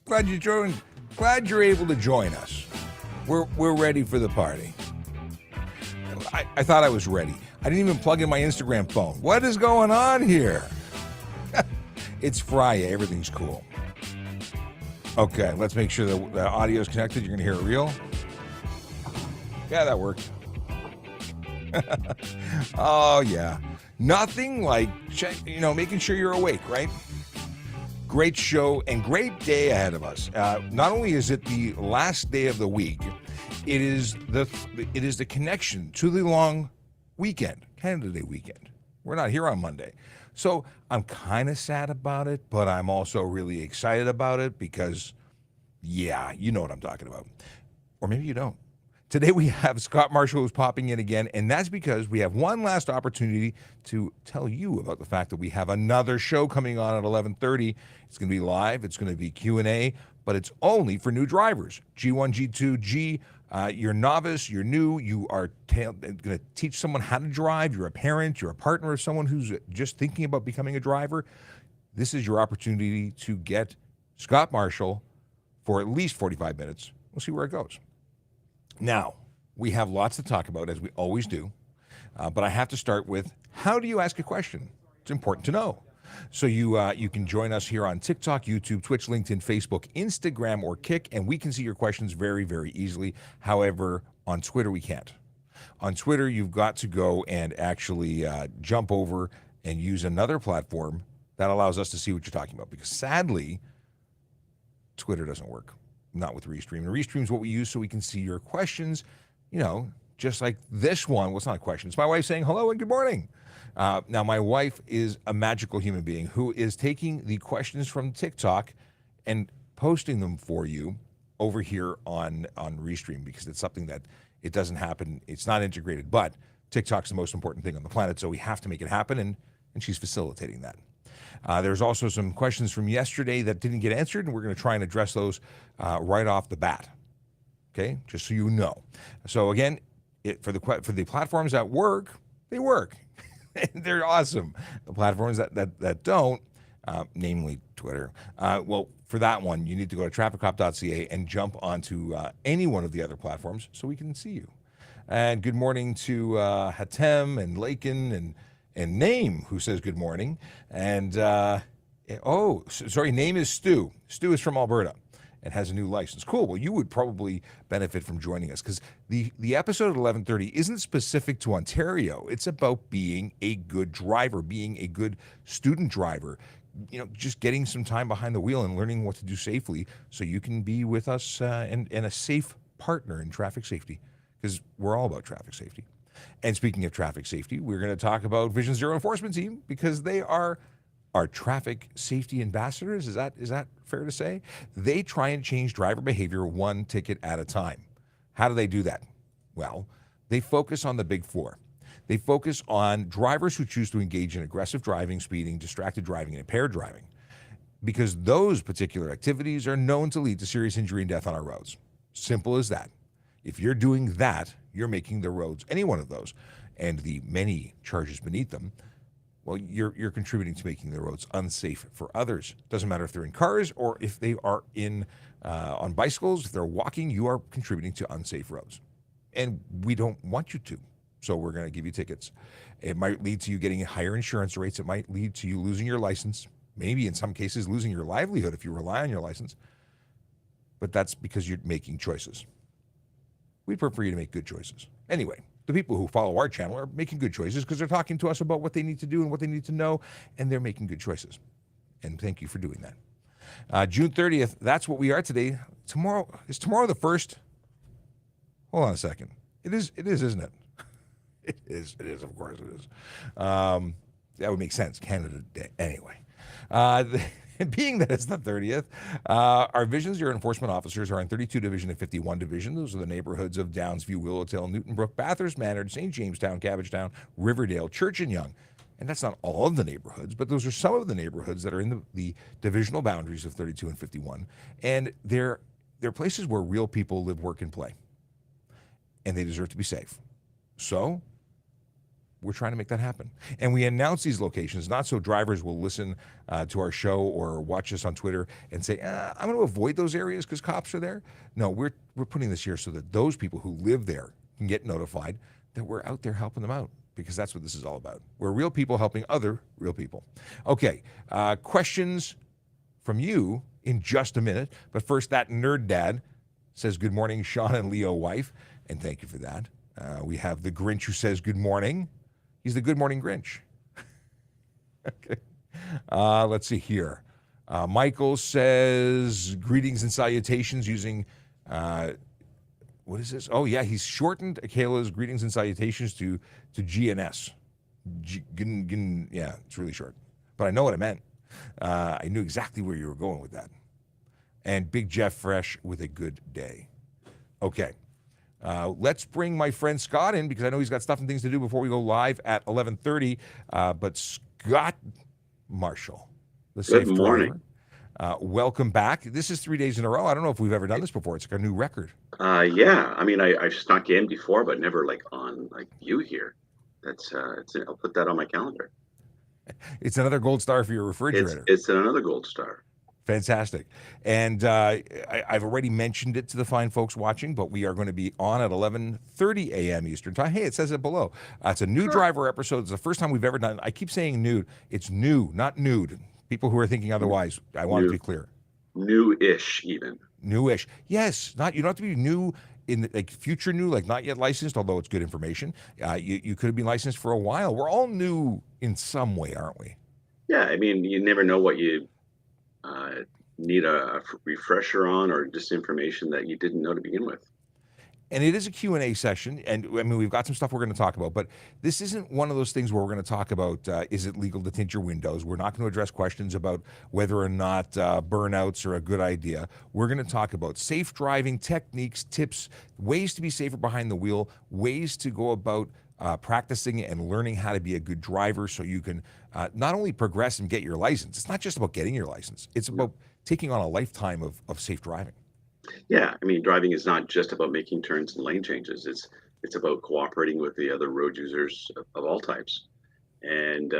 Glad you joined. Glad you're able to join us. We're ready for the party. I thought I was ready. I didn't even plug in my Instagram phone. What is going on here? It's Friday. Everything's cool. Okay, let's make sure the audio is connected. You're going to hear it real. Yeah, that worked. Oh, yeah. Nothing like making sure you're awake, right? Great show and great day ahead of us. Not only is it the last day of the week, it is the connection to the long weekend, Canada Day weekend. We're not here on Monday. So I'm kind of sad about it, but I'm also really excited about it because, yeah, you know what I'm talking about. Or maybe you don't. Today we have Scott Marshall who's popping in again, and that's because we have one last opportunity to tell you about the fact that we have another show coming on at 11:30. It's going to be live. It's going to be Q&A, but it's only for new drivers. G1, G2, G. You're novice, you're new, you are going to teach someone how to drive, you're a parent, you're a partner of someone who's just thinking about becoming a driver. This is your opportunity to get Scott Marshall for at least 45 minutes. We'll see where it goes. Now, we have lots to talk about, as we always do, but I have to start with, how do you ask a question? It's important to know. So you can join us here on TikTok, YouTube, Twitch, LinkedIn, Facebook, Instagram, or Kick, and we can see your questions very, very easily. However, on Twitter, we can't. On Twitter, you've got to go and actually jump over and use another platform that allows us to see what you're talking about, because sadly, Twitter doesn't work. Not with Restream. And Restream is what we use so we can see your questions, just like this one. Well, it's not a question. It's my wife saying hello and good morning. Now, my wife is a magical human being who is taking the questions from TikTok and posting them for you over here on Restream, because it's something that it doesn't happen. It's not integrated, but TikTok's the most important thing on the planet, so we have to make it happen, and she's facilitating that. There's also some questions from yesterday that didn't get answered, and we're going to try and address those right off the bat. Okay, just so you know. So again, for the platforms that work, they work. They're awesome. The platforms that don't, namely Twitter, well, for that one, you need to go to trafficcop.ca and jump onto any one of the other platforms so we can see you. And good morning to Hatem and Lakin and Name, who says good morning. And, name is Stu. Stu is from Alberta and has a new license. Cool. Well, you would probably benefit from joining us, because the episode at 11:30 isn't specific to Ontario. It's about being a good driver, being a good student driver, just getting some time behind the wheel and learning what to do safely so you can be with us and a safe partner in traffic safety, because we're all about traffic safety. And speaking of traffic safety, we're going to talk about Vision Zero Enforcement Team, because they are our traffic safety ambassadors. Is that fair to say? They try and change driver behavior one ticket at a time. How do they do that? Well, they focus on the big four. They focus on drivers who choose to engage in aggressive driving, speeding, distracted driving, and impaired driving, because those particular activities are known to lead to serious injury and death on our roads. Simple as that. If you're doing that, you're making the roads, any one of those, and the many charges beneath them, well, you're contributing to making the roads unsafe for others. Doesn't matter if they're in cars or if they are on bicycles, if they're walking, you are contributing to unsafe roads. And we don't want you to, so we're going to give you tickets. It might lead to you getting higher insurance rates. It might lead to you losing your license, maybe in some cases losing your livelihood if you rely on your license. But that's because you're making choices. We'd prefer you to make good choices. Anyway, the people who follow our channel are making good choices because they're talking to us about what they need to do and what they need to know, and they're making good choices. And thank you for doing that. June 30th, that's what we are today. Is tomorrow the 1st? Hold on a second. It is, isn't it? It is, of course it is. That would make sense, Canada Day. Anyway. Being that it's the 30th, our Vision Zero enforcement officers are in 32 Division and 51 Division. Those are the neighborhoods of Downsview, Willowtail, Newtonbrook, Bathurst, Manor, St. Jamestown, Cabbagetown, Riverdale, Church and Yonge. And that's not all of the neighborhoods, but those are some of the neighborhoods that are in the divisional boundaries of 32 and 51. And they're places where real people live, work, and play. And they deserve to be safe. So we're trying to make that happen. And we announce these locations not so drivers will listen to our show or watch us on Twitter and say, I'm going to avoid those areas because cops are there. No, we're putting this here so that those people who live there can get notified that we're out there helping them out, because that's what this is all about. We're real people helping other real people. Okay, questions from you in just a minute. But first, that nerd dad says, good morning, Sean and Leo wife. And thank you for that. We have the Grinch who says good morning. He's the good morning Grinch. Okay. Let's see here. Michael says greetings and salutations using, what is this? Oh, yeah, he's shortened Akela's greetings and salutations to GNS. Yeah, it's really short. But I know what it meant. I knew exactly where you were going with that. And Big Jeff Fresh with a good day. Okay. Let's bring my friend Scott in, because I know he's got stuff and things to do before we go live at 11:30. But Scott Marshall, the safe driver, welcome back. This is 3 days in a row. I don't know if we've ever done this before. It's like a new record. Yeah. I mean, I've snuck in before, but never on view here. I'll put that on my calendar. It's another gold star for your refrigerator. It's another gold star. Fantastic. And I've already mentioned it to the fine folks watching, but we are going to be on at 11:30 a.m. Eastern time. Hey, it says it below. It's a new driver episode. It's the first time we've ever done it. I keep saying nude. It's new, not nude. People who are thinking otherwise, I want to be clear. New-ish, even. Newish. Yes. You don't have to be new in future new, not yet licensed, although it's good information. You could have been licensed for a while. We're all new in some way, aren't we? Yeah. I mean, you never know what you need a refresher on, or just information that you didn't know to begin with. And it is a Q&A session, and I mean, we've got some stuff we're going to talk about, but this isn't one of those things where we're going to talk about, is it legal to tint your windows? We're not going to address questions about whether or not burnouts are a good idea. We're going to talk about safe driving techniques, tips, ways to be safer behind the wheel, ways to go about practicing and learning how to be a good driver, so you can not only progress and get your license. It's not just about getting your license. It's about taking on a lifetime of safe driving. Yeah, I mean, driving is not just about making turns and lane changes. It's about cooperating with the other road users of all types, and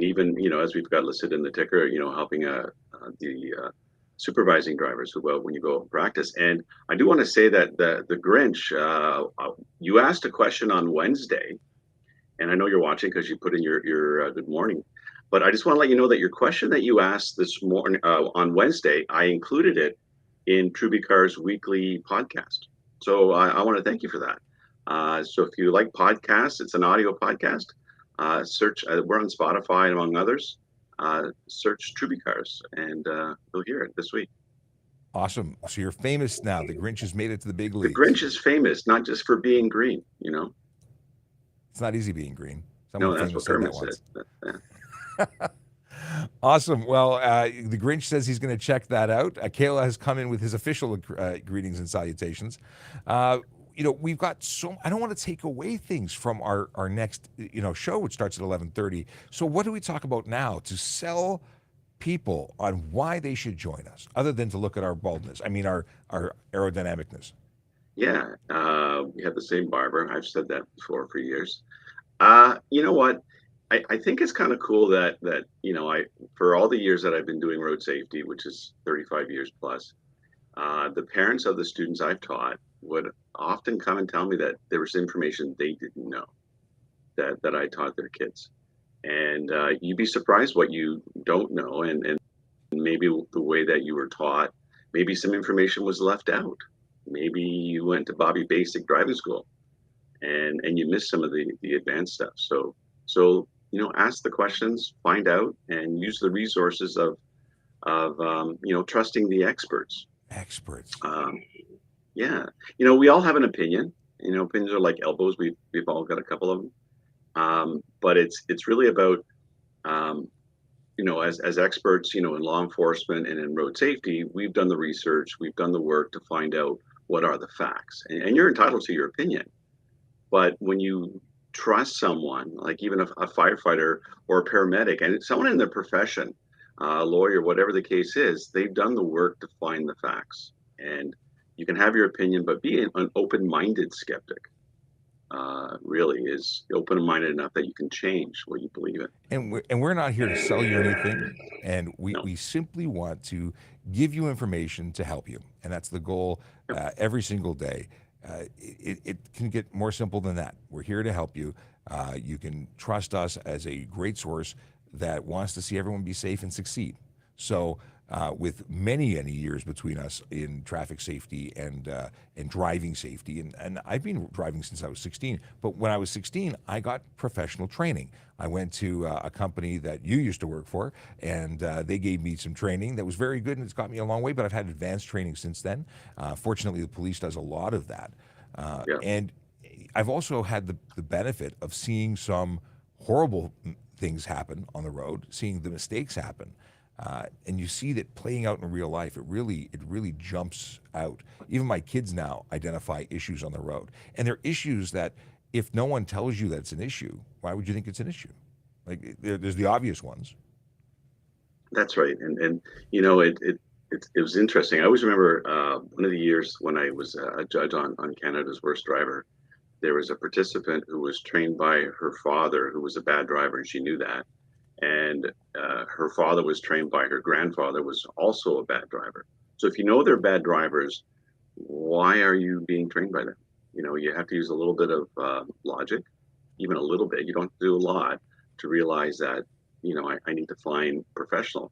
even as we've got listed in the ticker, helping the supervising drivers when you go practice. And I do want to say that the Grinch, you asked a question on Wednesday, and I know you're watching because you put in your good morning. But I just want to let you know that your question that you asked this morning on Wednesday, I included it in Trubicars weekly podcast. So I want to thank you for that. So if you like podcasts, it's an audio podcast. Search, we're on Spotify, among others. Search Trubicars, and you'll hear it this week. Awesome. So you're famous now. The Grinch has made it to the big leagues. The Grinch is famous, not just for being green, It's not easy being green. No, that's what Kermit said. Awesome. Well, the Grinch says he's going to check that out. Kayla has come in with his official greetings and salutations. We've got I don't want to take away things from our next, show, which starts at 11:30. So what do we talk about now to sell people on why they should join us, other than to look at our baldness? I mean, our aerodynamicness. Yeah. We have the same barber. I've said that before for years. You know what? I think it's kind of cool that for all the years that I've been doing road safety, which is 35 years plus, the parents of the students I've taught would often come and tell me that there was information they didn't know that I taught their kids. And you'd be surprised what you don't know, and maybe the way that you were taught, maybe some information was left out. Maybe you went to Bobby Basic Driving School and you missed some of the advanced stuff. So ask the questions, find out, and use the resources of trusting the experts. Yeah. We all have an opinion. Opinions are like elbows. We've all got a couple of them. But it's really about, as experts, in law enforcement and in road safety, we've done the research, we've done the work to find out what are the facts. And you're entitled to your opinion. But when you trust someone, like even a firefighter or a paramedic, and someone in their profession, a lawyer, whatever the case is, they've done the work to find the facts. And you can have your opinion, but be an open-minded skeptic. really is open-minded enough that you can change what you believe in. And we're not here to sell you anything, and we, No. we simply want to give you information to help you, and that's the goal Yep. every single day. It can get more simple than that. We're here to help you. You can trust us as a great source that wants to see everyone be safe and succeed. So, with many years between us in traffic safety and driving safety, and I've been driving since I was 16. But when I was 16, I got professional training. I went to a company that you used to work for, and they gave me some training that was very good, and it's got me a long way. But I've had advanced training since then. Fortunately, the police does a lot of that, Yeah. and I've also had the benefit of seeing some horrible things happen on the road, seeing the mistakes happen. And you see that playing out in real life, it really jumps out. Even my kids now identify issues on the road, and they're issues that if no one tells you that it's an issue, why would you think it's an issue? Like there's the obvious ones. That's right. And it was interesting. I always remember one of the years when I was a judge on Canada's Worst Driver. There was a participant who was trained by her father, who was a bad driver, and she knew that. And her father was trained by her grandfather, was also a bad driver. So if you know they're bad drivers, why are you being trained by them? You have to use a little bit of logic, even a little bit. You don't have to do a lot to realize that, I need to find professional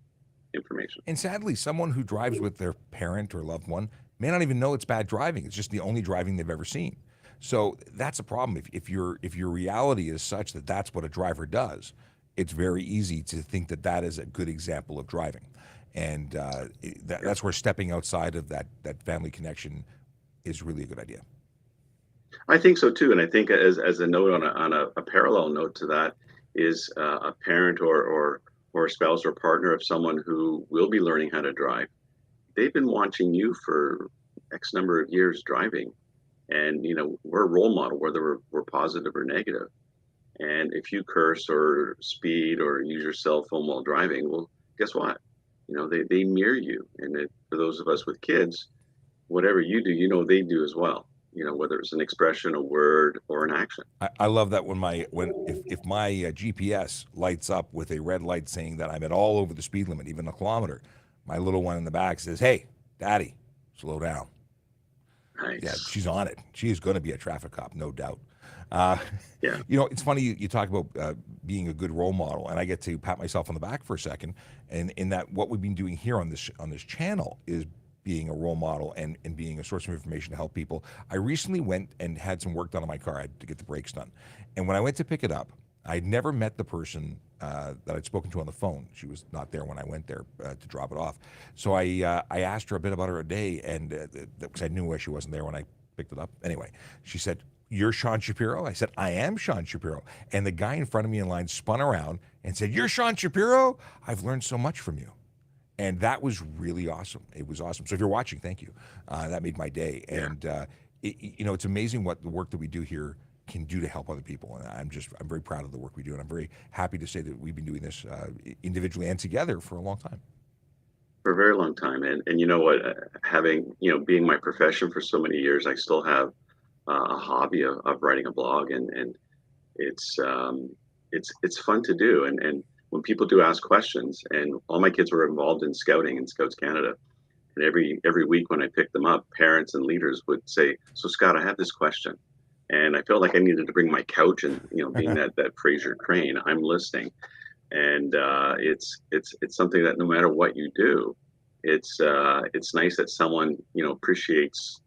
information. And sadly, someone who drives with their parent or loved one may not even know it's bad driving. It's just the only driving they've ever seen. So that's a problem. If your reality is such that that's what a driver does, it's very easy to think that that is a good example of driving, and that's where stepping outside of that family connection is really a good idea. I think so too, and I think as a note on a parallel note to that is a parent or a spouse or partner of someone who will be learning how to drive. They've been watching you for X number of years driving, and we're a role model whether we're positive or negative. And if you curse or speed or use your cell phone while driving, well, guess what? They mirror you, and for those of us with kids, whatever you do, they do as well. Whether it's an expression, a word, or an action. I love that if my GPS lights up with a red light saying that I'm at all over the speed limit, even a kilometer, my little one in the back says, "Hey, Daddy, slow down." Yeah, Nice. she's on it. She is going to be a traffic cop, no doubt. Uh, Yeah. it's funny you talk about being a good role model, and I get to pat myself on the back for a second. And in that, what we've been doing here on this channel is being a role model and being a source of information to help people. I recently went and had some work done on my car. I had to get the brakes done, and when I went to pick it up, I'd never met the person that I'd spoken to on the phone. She was not there when I went there to drop it off. So I asked her a bit about her day, and because I knew why she wasn't there when I picked it up. Anyway, she said, "You're Sean Shapiro?" I said, "I am Sean Shapiro." And the guy in front of me in line spun around and said, "You're Sean Shapiro? I've learned so much from you." And that was really awesome. It was awesome. So if you're watching, thank you. That made my day. Yeah. And it's amazing what the work that we do here can do to help other people. And I'm very proud of the work we do, and I'm very happy to say that we've been doing this individually and together for a long time. For a very long time. And you know what? Having, being my profession for so many years, I still have a hobby of writing a blog, and it's it's fun to do. And when people do ask questions, and all my kids were involved in scouting and Scouts Canada, and every week when I picked them up, parents and leaders would say, "So Scott, I have this question." And I felt like I needed to bring my couch, and being that Fraser Crane, I'm listening. And it's something that no matter what you do, it's nice that someone appreciates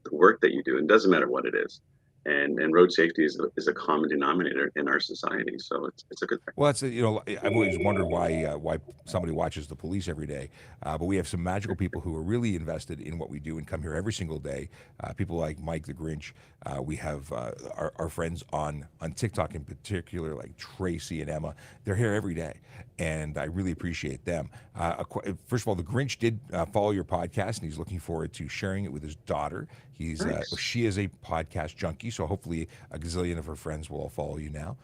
the work that you do. It doesn't matter what it is, and road safety is a common denominator in our society, so it's a good thing. Well, I've always wondered why somebody watches the police every day, but we have some magical people who are really invested in what we do and come here every single day. People like Mike the Grinch. We have our friends on TikTok in particular, like Tracy and Emma. They're here every day, and I really appreciate them. First of all, the Grinch did follow your podcast, and he's looking forward to sharing it with his daughter. Nice. She is a podcast junkie, so hopefully a gazillion of her friends will all follow you now.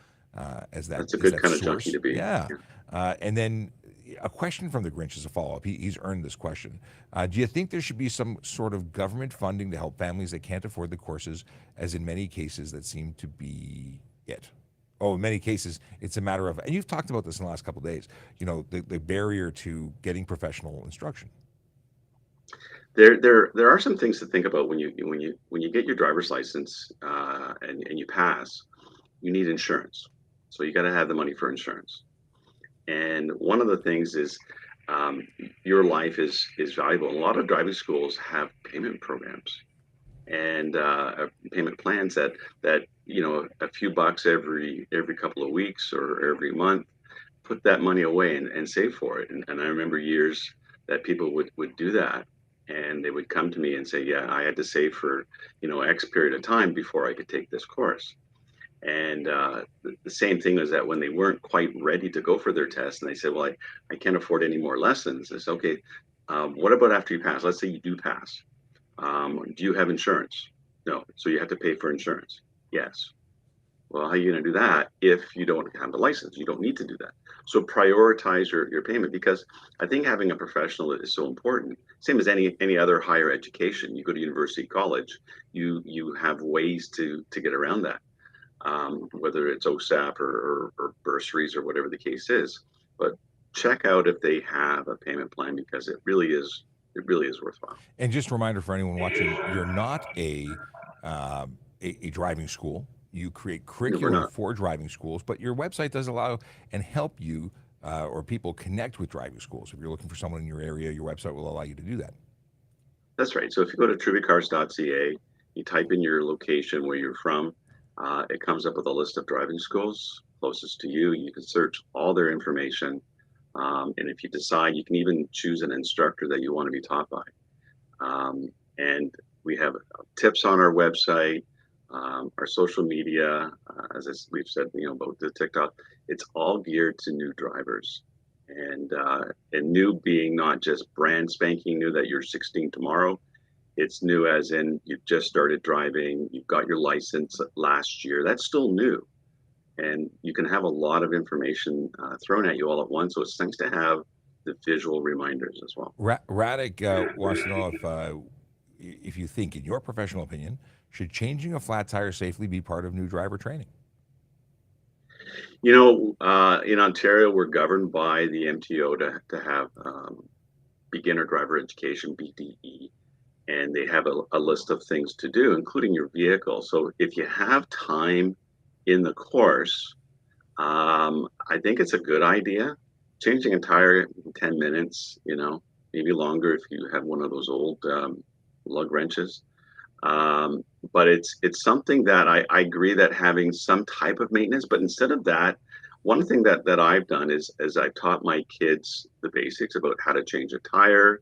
As That's a as good that kind of source. junkie to be. Yeah. Yeah. And then a question from the Grinch as a follow up. He's earned this question. Do you think there should be some sort of government funding to help families that can't afford the courses, as in many cases that seem to be it? Oh, in many cases, it's a matter of, and you've talked about this in the last couple of days, the barrier to getting professional instruction. There are some things to think about when you get your driver's license, and you pass. You need insurance, so you got to have the money for insurance. And one of the things is, your life is valuable. A lot of driving schools have payment programs and payment plans that a few bucks every couple of weeks or every month, put that money away and save for it. And I remember years that people would do that, and they would come to me and say, yeah, I had to save for X period of time before I could take this course. And the same thing was that when they weren't quite ready to go for their test, and they said, well, I can't afford any more lessons. I said, okay, what about after you pass? Let's say you do pass. Do you have insurance? No. So you have to pay for insurance. Yes. Well, how are you going to do that if you don't have the license? You don't need to do that. So prioritize your payment, because I think having a professional is so important. Same as any other higher education. You go to university, college, you have ways to get around that, whether it's OSAP or bursaries or whatever the case is. But check out if they have a payment plan, because it really is worthwhile. And just a reminder for anyone watching, you're not a driving school. You create No, we're curriculum not. for driving schools, but your website does allow and help you or people connect with driving schools. If you're looking for someone in your area, your website will allow you to do that. That's right. So if you go to trubicars.ca, you type in your location where you're from, it comes up with a list of driving schools closest to you. You can search all their information. And if you decide, you can even choose an instructor that you want to be taught by. And we have tips on our website, our social media, we've said, about the TikTok. It's all geared to new drivers, and new being not just brand spanking new that you're 16 tomorrow. It's new as in you've just started driving, you've got your license last year. That's still new, and you can have a lot of information thrown at you all at once. So it's nice to have the visual reminders as well. Radek wants to know if you think, in your professional opinion, should changing a flat tire safely be part of new driver training? In Ontario, we're governed by the MTO to have beginner driver education, BDE, and they have a list of things to do, including your vehicle. So if you have time in the course, I think it's a good idea. Changing a tire in 10 minutes, maybe longer if you have one of those old lug wrenches. But it's something that I agree that having some type of maintenance, but instead of that, one thing that I've done is I've taught my kids the basics about how to change a tire,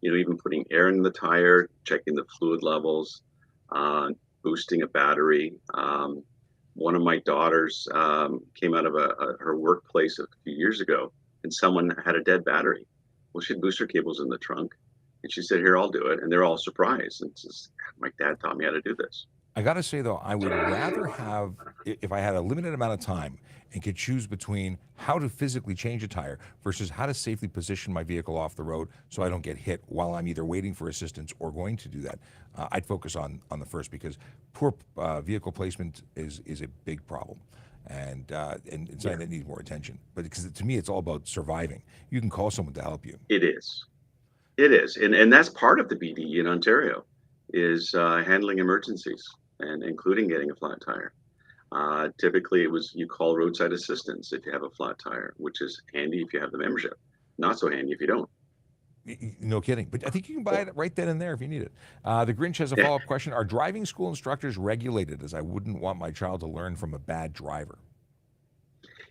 even putting air in the tire, checking the fluid levels, boosting a battery. One of my daughters came out of her workplace a few years ago, and someone had a dead battery. Well, she had booster cables in the trunk. And she said, here, I'll do it. And they're all surprised. And says, my dad taught me how to do this. I got to say, though, I would rather have, if I had a limited amount of time and could choose between how to physically change a tire versus how to safely position my vehicle off the road so I don't get hit while I'm either waiting for assistance or going to do that, I'd focus on the first, because poor vehicle placement is a big problem. And it's something that needs more attention. But because to me, it's all about surviving. You can call someone to help you. It is. It is. And that's part of the BDE in Ontario is handling emergencies, and including getting a flat tire. Typically, you call roadside assistance if you have a flat tire, which is handy if you have the membership. Not so handy if you don't. No kidding. But I think you can buy it right then and there if you need it. The Grinch has a follow-up question. Are driving school instructors regulated, as I wouldn't want my child to learn from a bad driver?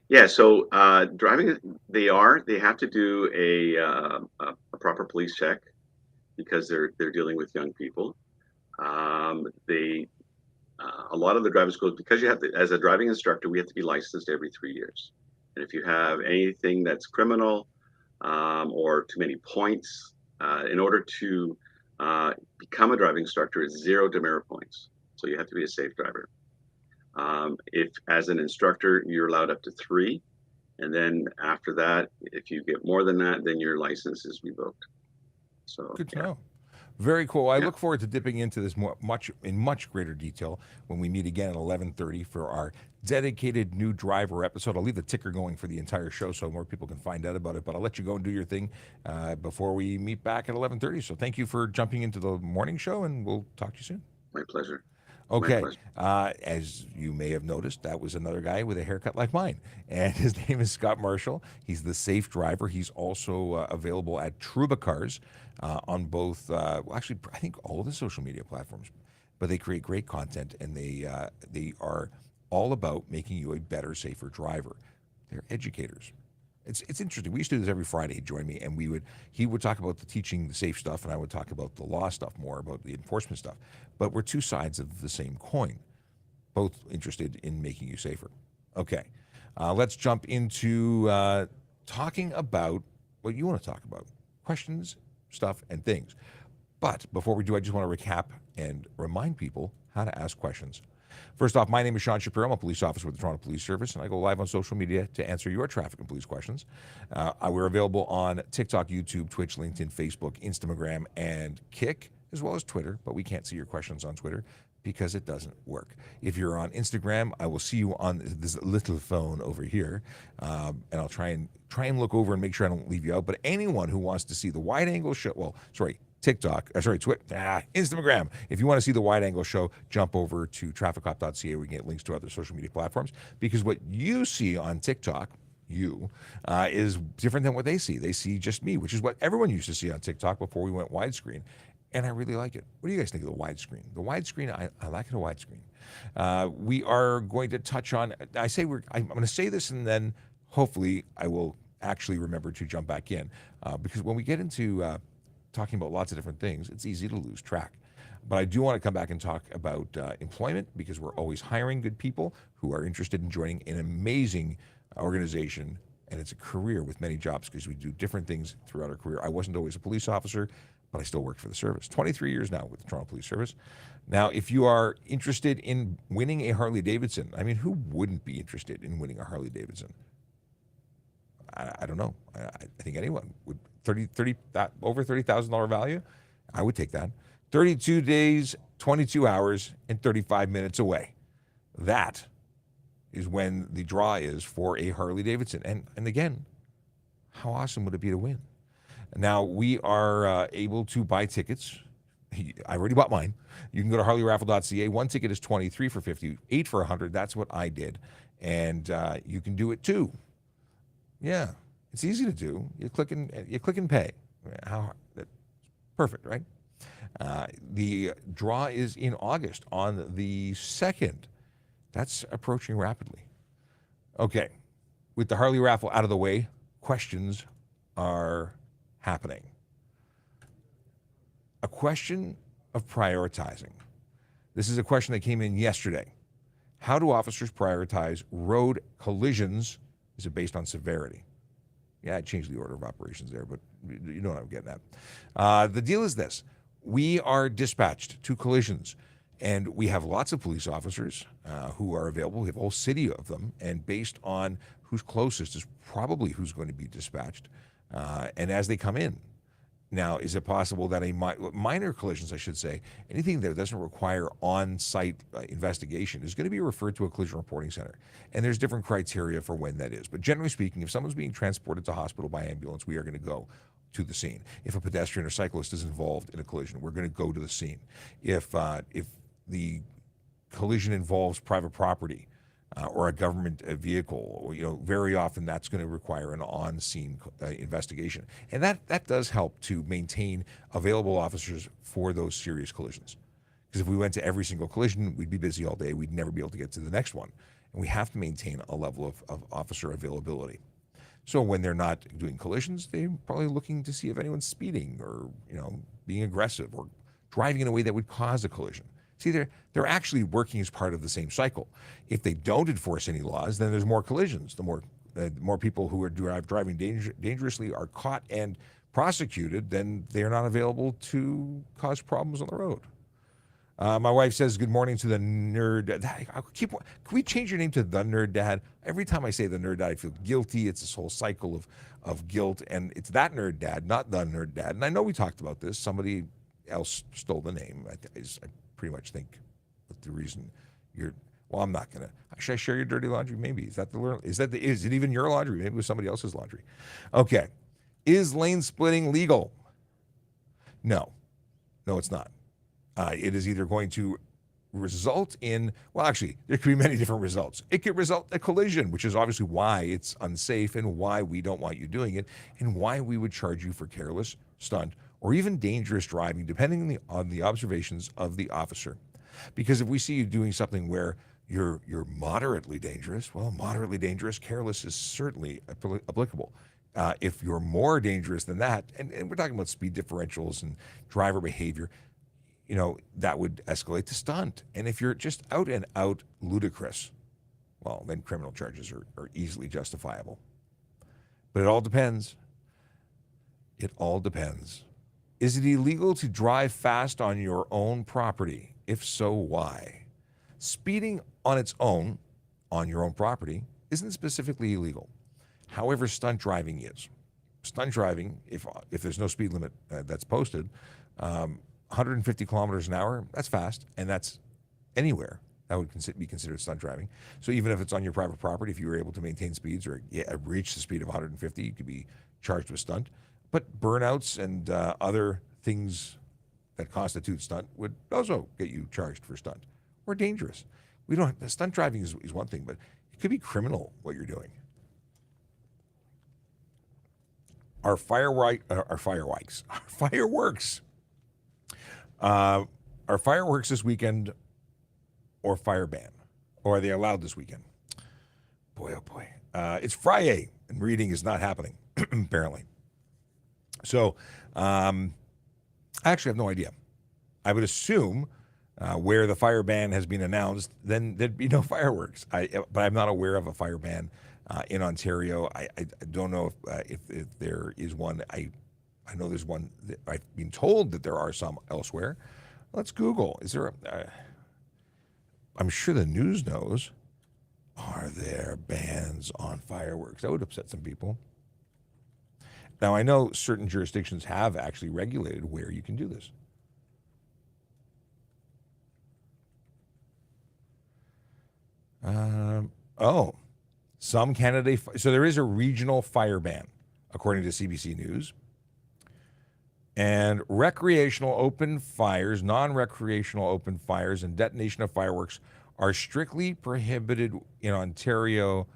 Yeah, so driving, they have to do a proper police check, because they're dealing with young people. A lot of the driving schools, because you have to, as a driving instructor, we have to be licensed every 3 years. And if you have anything that's criminal or too many points, in order to become a driving instructor, it's 0 demerit points. So you have to be a safe driver. If as an instructor, you're allowed up to 3. And then after that, if you get more than that, then your license is revoked. So Good to yeah, know. Very cool. I yeah, look forward to dipping into this much greater detail when we meet again at 11:30 for our dedicated new driver episode. I'll leave the ticker going for the entire show so more people can find out about it. But I'll let you go and do your thing before we meet back at 11:30. So thank you for jumping into the morning show, and we'll talk to you soon. my pleasure. My Okay. pleasure. As you may have noticed, that was another guy with a haircut like mine. And his name is Scott Marshall. He's the safe driver. He's also available at Trubicars on both, well, actually, I think all of the social media platforms. But they create great content, and they are all about making you a better, safer driver. They're educators. It's interesting. We used to do this every Friday. He'd join me, and he would talk about the teaching the safe stuff, and I would talk about the law stuff more, about the enforcement stuff. But we're two sides of the same coin, both interested in making you safer. Okay, let's jump into talking about what you want to talk about: questions, stuff, and things. But before we do, I just want to recap and remind people how to ask questions. First off, my name is Sean Shapiro. I'm a police officer with the Toronto Police Service, and I go live on social media to answer your traffic and police questions. We're available on TikTok, YouTube, Twitch, LinkedIn, Facebook, Instagram, and Kick, as well as Twitter, but we can't see your questions on Twitter because it doesn't work. If you're on Instagram, I will see you on this little phone over here, and I'll try and look over and make sure I don't leave you out. But anyone who wants to see the wide angle show, TikTok, Twitter, Instagram. If you want to see the wide angle show, jump over to trafficcop.ca. We can get links to other social media platforms, because what you see on TikTok, is different than what they see. They see just me, which is what everyone used to see on TikTok before we went widescreen. And I really like it. What do you guys think of the widescreen? The widescreen, I like it a widescreen. We are going to touch on, I'm going to say this, and then hopefully I will actually remember to jump back in, because when we get into talking about lots of different things, it's easy to lose track. But I do want to come back and talk about employment, because we're always hiring good people who are interested in joining an amazing organization, and it's a career with many jobs, because we do different things throughout our career. I wasn't always a police officer, but I still worked for the service. 23 years now with the Toronto Police Service. Now, if you are interested in winning a Harley Davidson, I mean, who wouldn't be interested in winning a Harley Davidson? I don't know. I think anyone would. Over $30,000 value, I would take that. 32 days, 22 hours, and 35 minutes away. That is when the draw is for a Harley Davidson. And again, how awesome would it be to win? Now, we are able to buy tickets. I already bought mine. You can go to harleyraffle.ca. One ticket is $23 for $50, $8 for $100. That's what I did. And you can do it too. Yeah. It's easy to do. You click and pay. Perfect, right? The draw is in August on the 2nd. That's approaching rapidly. Okay, with the Harley raffle out of the way, questions are happening. A question of prioritizing. This is a question that came in yesterday. How do officers prioritize road collisions? Is it based on severity? Yeah, I changed the order of operations there, but you know what I'm getting at. The deal is this. We are dispatched to collisions, and we have lots of police officers who are available. We have a whole city of them, and based on who's closest is probably who's going to be dispatched. And as they come in, now, is it possible that minor collisions, I should say, anything that doesn't require on-site investigation is going to be referred to a collision reporting center? And there's different criteria for when that is. But generally speaking, if someone's being transported to hospital by ambulance, we are going to go to the scene. If a pedestrian or cyclist is involved in a collision, we're going to go to the scene. If the collision involves private property, or a government vehicle, very often that's going to require an on-scene investigation. And that does help to maintain available officers for those serious collisions. Because if we went to every single collision, we'd be busy all day. We'd never be able to get to the next one. And we have to maintain a level of officer availability. So when they're not doing collisions, they're probably looking to see if anyone's speeding or, being aggressive or driving in a way that would cause a collision. See, they're actually working as part of the same cycle. If they don't enforce any laws, then there's more collisions. The more people who are driving dangerously are caught and prosecuted, then they're not available to cause problems on the road. My wife says good morning to the nerd. Can we change your name to the nerd dad? Every time I say the nerd dad, I feel guilty. It's this whole cycle of guilt, and it's that nerd dad, not the nerd dad. And I know we talked about this. Somebody else stole the name. I pretty much think that the reason you're. Well, I'm not gonna. Should I share your dirty laundry? Maybe is it even your laundry? Maybe it was somebody else's laundry. Okay, is lane splitting legal? No, it's not. It is either going to result in, well, actually, there could be many different results. It could result in a collision, which is obviously why it's unsafe and why we don't want you doing it and why we would charge you for careless, stunt, or even dangerous driving, depending on the observations of the officer. Because if we see you doing something where you're moderately dangerous, well, moderately dangerous, careless is certainly applicable. If you're more dangerous than that, and we're talking about speed differentials and driver behavior, that would escalate to stunt. And if you're just out and out ludicrous, well, then criminal charges are easily justifiable. But it all depends. It all depends. Is it illegal to drive fast on your own property? If so, why? Speeding on its own, on your own property, isn't specifically illegal. However, stunt driving is. Stunt driving, if there's no speed limit that's posted, 150 kilometers an hour, that's fast, and that's anywhere. That would be considered stunt driving. So even if it's on your private property, if you were able to maintain speeds or reach the speed of 150, you could be charged with stunt. But burnouts and other things that constitute stunt would also get you charged for stunt or dangerous. Stunt driving is one thing, but it could be criminal what you're doing. Our fireworks this weekend or fire ban? Or are they allowed this weekend? Boy, oh boy. It's Friday, and reading is not happening, apparently. So, I actually have no idea. I would assume where the fire ban has been announced, then there'd be no fireworks. But I'm not aware of a fire ban in Ontario. I don't know if there is one. I know there's one. I've been told that there are some elsewhere. Let's Google. Is there I'm sure the news knows. Are there bans on fireworks? That would upset some people. Now, I know certain jurisdictions have actually regulated where you can do this. Some Canada. So there is a regional fire ban, according to CBC News. And recreational open fires, non-recreational open fires, and detonation of fireworks are strictly prohibited in Ontario,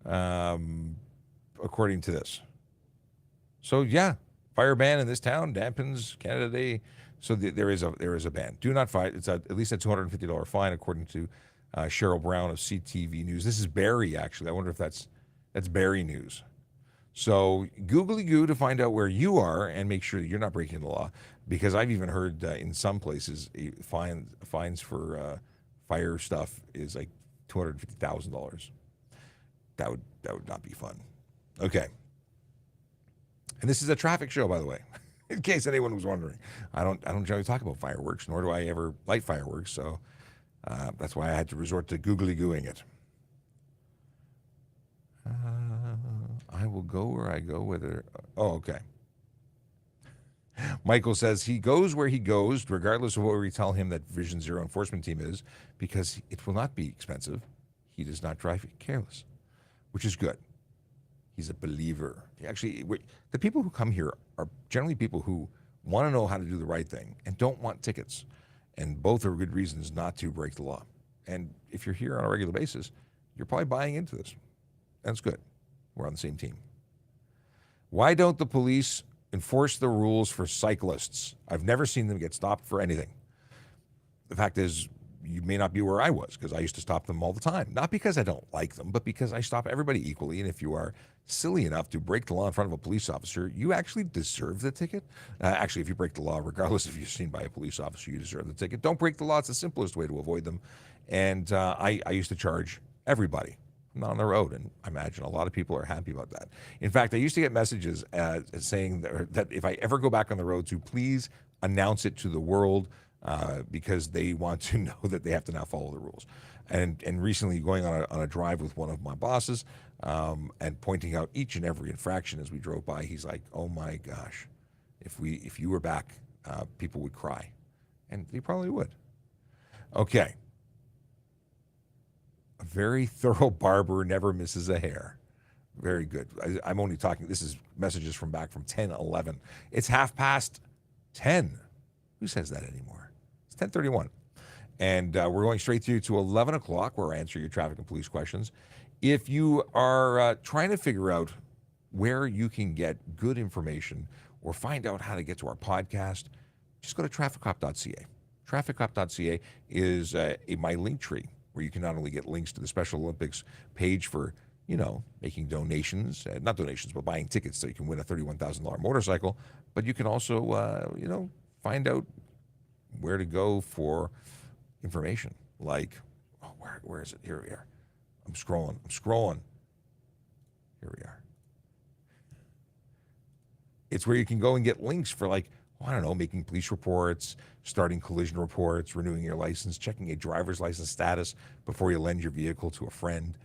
according to this. So yeah, fire ban in this town dampens Canada Day. So there is a ban. Do not fight. It's at least a $250 fine, according to Cheryl Brown of CTV News. This is Barrie, actually. I wonder if that's Barrie News. So googly-goo to find out where you are and make sure that you're not breaking the law, because I've even heard in some places fines for fire stuff is like $250,000. That would not be fun. Okay. And this is a traffic show, by the way, in case anyone was wondering. I don't generally talk about fireworks, nor do I ever light fireworks. So that's why I had to resort to googly-gooing it. I will go where I go, whether. Oh, okay. Michael says he goes where he goes, regardless of what we tell him that Vision Zero enforcement team is, because it will not be expensive. He does not drive careless, which is good. He's a believer. Actually, the people who come here are generally people who want to know how to do the right thing and don't want tickets. And both are good reasons not to break the law. And if you're here on a regular basis, you're probably buying into this. That's good. We're on the same team. Why don't the police enforce the rules for cyclists? I've never seen them get stopped for anything. The fact is, you may not be where I was, because I used to stop them all the time. Not because I don't like them, but because I stop everybody equally. And if you are silly enough to break the law in front of a police officer, you actually deserve the ticket. Actually, if you break the law, regardless if you're seen by a police officer, you deserve the ticket. Don't break the law. It's the simplest way to avoid them. And I used to charge everybody. Not on the road, and I imagine a lot of people are happy about that. In fact, I used to get messages saying that if I ever go back on the road, to please announce it to the world because they want to know that they have to now follow the rules. And recently going on a drive with one of my bosses and pointing out each and every infraction as we drove by, he's like, "Oh my gosh, if you were back, people would cry," and they probably would. Okay. A very thorough barber never misses a hair. Very good. I'm only talking, this is messages from back from 10:11. It's 10:30. Who says that anymore? It's 10:31. And we're going straight through to 11 o'clock where I answer your traffic and police questions. If you are trying to figure out where you can get good information or find out how to get to our podcast, just go to trafficcop.ca. Trafficcop.ca is my link tree where you can not only get links to the Special Olympics page for, making donations, not donations, but buying tickets so you can win a $31,000 motorcycle, but you can also, find out where to go for information. Like, where is it? Here we are. I'm scrolling. Here we are. It's where you can go and get links for, like, making police reports, starting collision reports, renewing your license, checking a driver's license status before you lend your vehicle to a friend,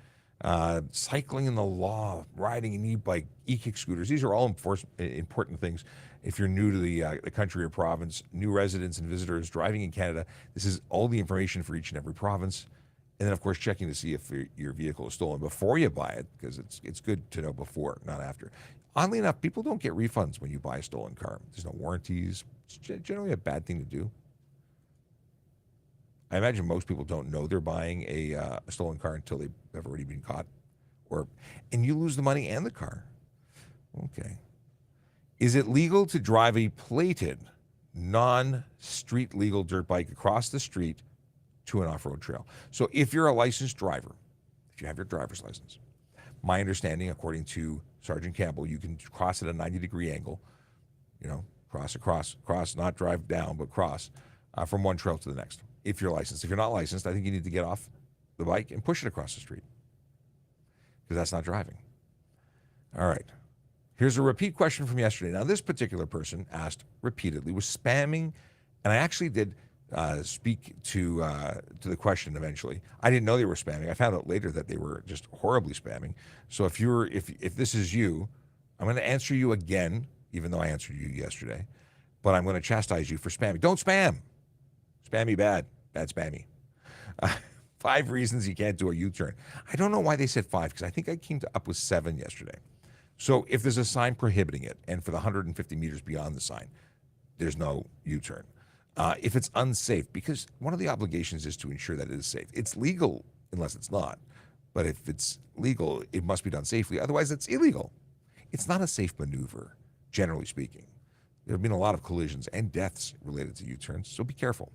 cycling in the law, riding an e-bike, e-kick scooters. These are all important things. If you're new to the country or province, new residents and visitors driving in Canada, this is all the information for each and every province. And then, of course, checking to see if your vehicle is stolen before you buy it, because it's good to know before, not after. Oddly enough, people don't get refunds when you buy a stolen car. There's no warranties. It's generally a bad thing to do. I imagine most people don't know they're buying a stolen car until they've already been caught, and you lose the money and the car. Okay. Is it legal to drive a plated, non-street legal dirt bike across the street to an off-road trail? So if you're a licensed driver, if you have your driver's license, my understanding, according to Sergeant Campbell, you can cross at a 90-degree angle, cross, not drive down, but cross from one trail to the next. If you're licensed. If you're not licensed, I think you need to get off the bike and push it across the street, because that's not driving. All right. Here's a repeat question from yesterday. Now, this particular person asked repeatedly, was spamming, and I actually did speak to the question eventually. I didn't know they were spamming. I found out later that they were just horribly spamming. So if this is you, I'm going to answer you again, even though I answered you yesterday, but I'm going to chastise you for spamming. Don't spam. Spammy bad spammy. 5 reasons you can't do a U-turn. I don't know why they said 5, because I think I came up with 7 yesterday. So if there's a sign prohibiting it, and for the 150 meters beyond the sign, there's no U-turn. If it's unsafe, because one of the obligations is to ensure that it is safe. It's legal unless it's not. But if it's legal, it must be done safely. Otherwise, it's illegal. It's not a safe maneuver, generally speaking. There have been a lot of collisions and deaths related to U-turns, so be careful.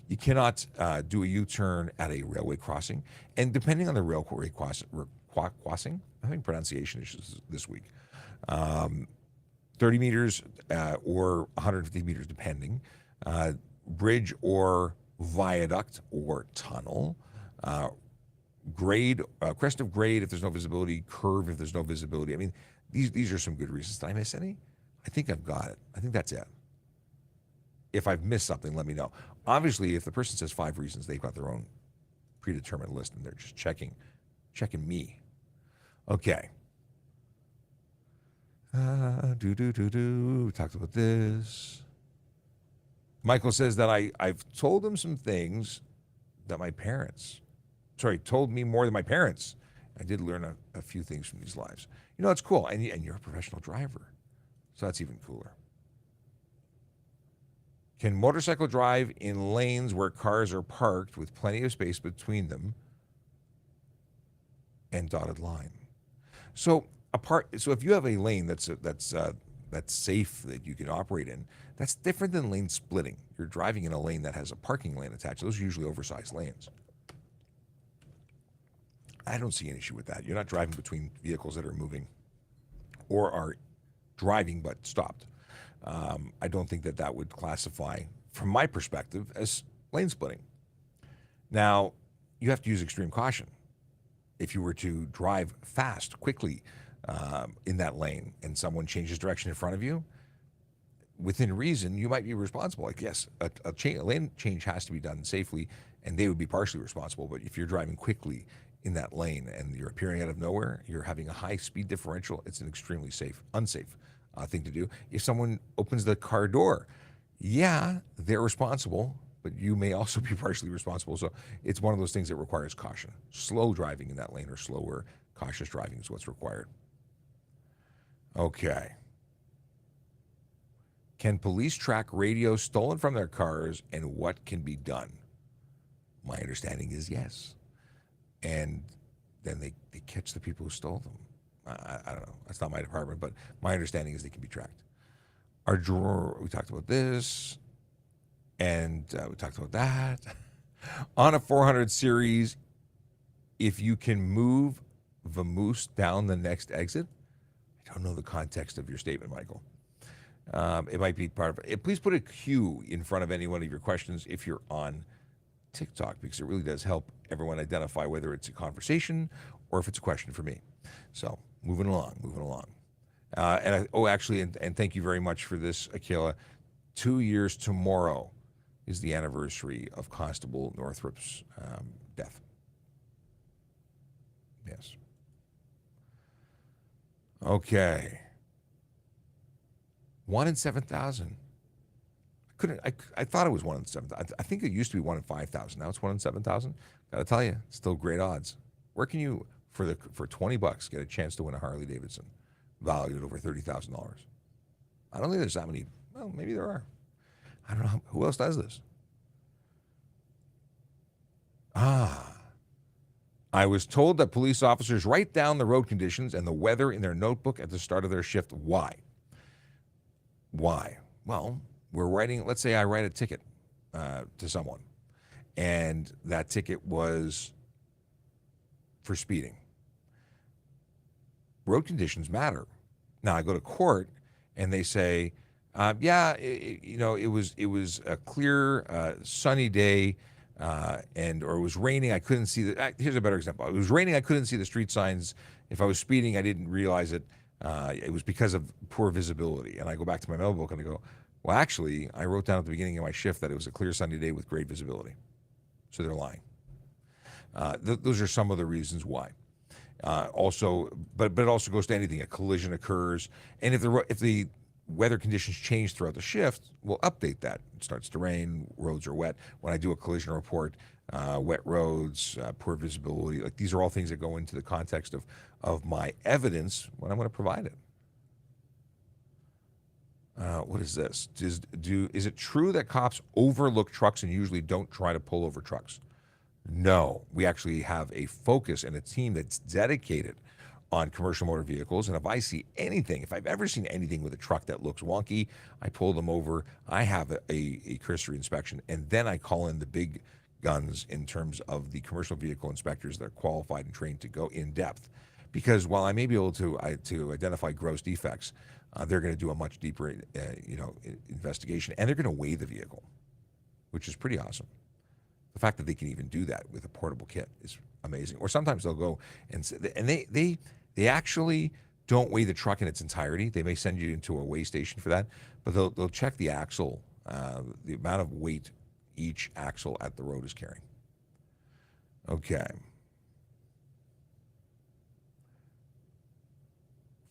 You cannot do a U-turn at a railway crossing. And depending on the railway crossing, I'm having pronunciation issues this week, 30 meters or 150 meters, depending, bridge or viaduct or tunnel, grade, crest of grade if there's no visibility, curve if there's no visibility. I mean, these are some good reasons. Did I miss any? I think I've got it. I think that's it. If I've missed something, let me know. Obviously, if the person says 5 reasons, they've got their own predetermined list, and they're just checking me. Okay. We talked about this. Michael says that I've told him some things that told me more than my parents. I did learn a few things from these lives. It's cool. And you're a professional driver, so that's even cooler. Can motorcycle drive in lanes where cars are parked with plenty of space between them and dotted line? So if you have a lane that's safe that you can operate in, that's different than lane splitting. You're driving in a lane that has a parking lane attached. Those are usually oversized lanes. I don't see an issue with that. You're not driving between vehicles that are moving or are driving but stopped. I don't think that would classify, from my perspective, as lane splitting. Now, you have to use extreme caution. If you were to drive fast, quickly in that lane, and someone changes direction in front of you, within reason, you might be responsible. Like, yes, a lane change has to be done safely, and they would be partially responsible. But if you're driving quickly in that lane and you're appearing out of nowhere, you're having a high speed differential, it's an extremely unsafe thing to do. If someone opens the car door, yeah, they're responsible, but you may also be partially responsible. So it's one of those things that requires caution. Slow driving in that lane or slower, cautious driving is what's required. Okay. Can police track radios stolen from their cars, and what can be done? My understanding is yes. And then they catch the people who stole them. I don't know. That's not my department, but my understanding is they can be tracked. Our drawer, we talked about this, and we talked about that. On a 400 series, if you can move vamoose down the next exit, I don't know the context of your statement, Michael. It might be part of it. Please put a Q in front of any one of your questions if you're on TikTok, because it really does help everyone identify whether it's a conversation or if it's a question for me. So moving along. And thank you very much for this, Akila. 2 years tomorrow is the anniversary of Constable Northrup's death. Yes. Okay. 1 in 7,000. I thought it was 1 in 7,000. I think it used to be 1 in 5,000. Now it's 1 in 7,000. Got to tell you, still great odds. Where can you, for $20, get a chance to win a Harley Davidson valued at over $30,000? I don't think there's that many. Well, maybe there are. I don't know who else does this. I was told that police officers write down the road conditions and the weather in their notebook at the start of their shift. Why? Well, we're writing, let's say I write a ticket to someone, and that ticket was for speeding. Road conditions matter. Now I go to court and they say, it was a clear, sunny day, or it was raining. I couldn't see here's a better example. It was raining. I couldn't see the street signs. If I was speeding, I didn't realize it. It was because of poor visibility. And I go back to my notebook and I go, well, actually, I wrote down at the beginning of my shift that it was a clear sunny day with great visibility. So they're lying. Those are some of the reasons why. But it also goes to anything. A collision occurs, and if the weather conditions change throughout the shift, we'll update that. It starts to rain, roads are wet. When I do a collision report, wet roads, poor visibility, like these are all things that go into the context of my evidence when I'm going to provide it. What is this? Is it true that cops overlook trucks and usually don't try to pull over trucks? No, we actually have a focus and a team that's dedicated on commercial motor vehicles. And if I see anything, if I've ever seen anything with a truck that looks wonky, I pull them over. I have a cursory inspection, and then I call in the big guns in terms of the commercial vehicle inspectors that are qualified and trained to go in depth. Because while I may be able to identify gross defects, they're going to do a much deeper, investigation, and they're going to weigh the vehicle, which is pretty awesome. The fact that they can even do that with a portable kit is amazing. Or sometimes they'll go and they actually don't weigh the truck in its entirety. They may send you into a weigh station for that, but they'll check the axle, the amount of weight each axle at the road is carrying. Okay.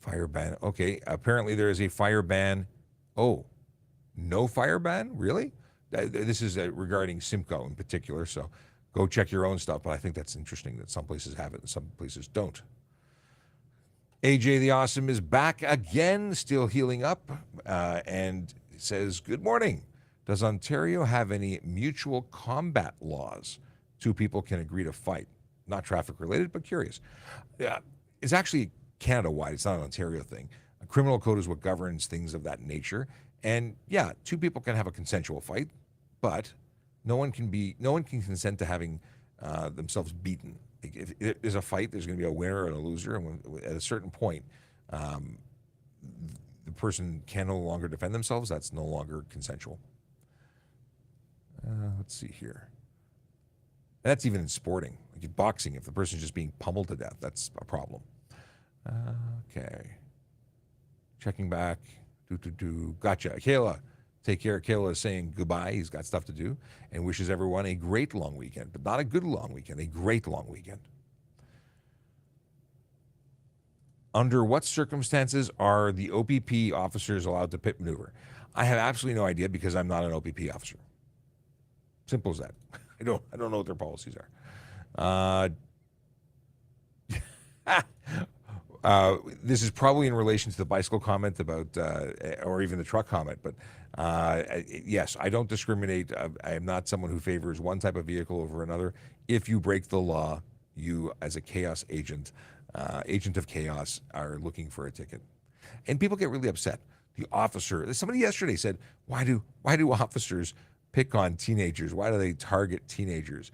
Fire ban. Okay, apparently there is a fire ban. Oh, no fire ban? Really? This is regarding Simcoe in particular, so go check your own stuff, but I think that's interesting that some places have it and some places don't. AJ the Awesome is back again, still healing up, and says, good morning. Does Ontario have any mutual combat laws? Two people can agree to fight. Not traffic related, but curious. Yeah, it's actually Canada-wide. It's not an Ontario thing. A criminal code is what governs things of that nature. And yeah, two people can have a consensual fight, but no one can consent to having themselves beaten. If there's a fight, there's going to be a winner and a loser, and at a certain point, the person can no longer defend themselves. That's no longer consensual. Let's see here. That's even in sporting, like in boxing. If the person's just being pummeled to death, that's a problem. Okay. Checking back. Gotcha. Kayla, take care. Kayla is saying goodbye. He's got stuff to do and wishes everyone a great long weekend, but not a good long weekend, a great long weekend. Under what circumstances are the OPP officers allowed to pit maneuver? I have absolutely no idea because I'm not an OPP officer. Simple as that. I don't know what their policies are. This is probably in relation to the bicycle comment about, or even the truck comment, but yes, I don't discriminate. I am not someone who favors one type of vehicle over another. If you break the law, you, as a chaos agent, agent of chaos, are looking for a ticket. And people get really upset. The officer, somebody yesterday said, why do officers pick on teenagers? Why do they target teenagers?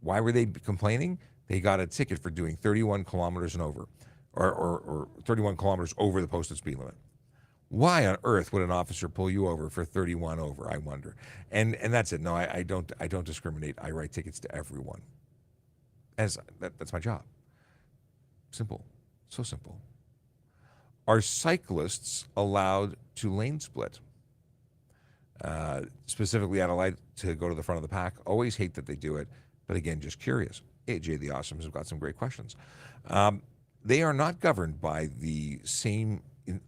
Why were they complaining? They got a ticket for doing 31 kilometers and over, or 31 kilometers over the posted speed limit. Why on earth would an officer pull you over for 31 over, I wonder? And that's it. No, I don't discriminate. I write tickets to everyone. That's my job. Simple. So simple. Are cyclists allowed to lane split? Specifically, I'd like to go to the front of the pack. Always hate that they do it, but again, just curious. AJ the Awesomes have got some great questions. They are not governed by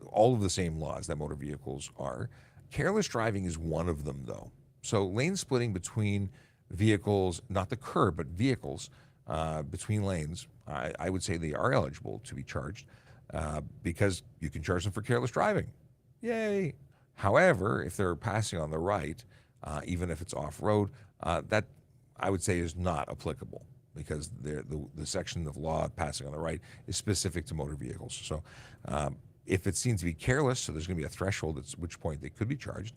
all of the same laws that motor vehicles are. Careless driving is one of them, though. So lane splitting between vehicles, not the curb, but vehicles between lanes, I would say they are eligible to be charged because you can charge them for careless driving. Yay! However, if they're passing on the right, even if it's off-road, that I would say is not applicable because the section of law passing on the right is specific to motor vehicles. So if it seems to be careless, so there's going to be a threshold at which point they could be charged,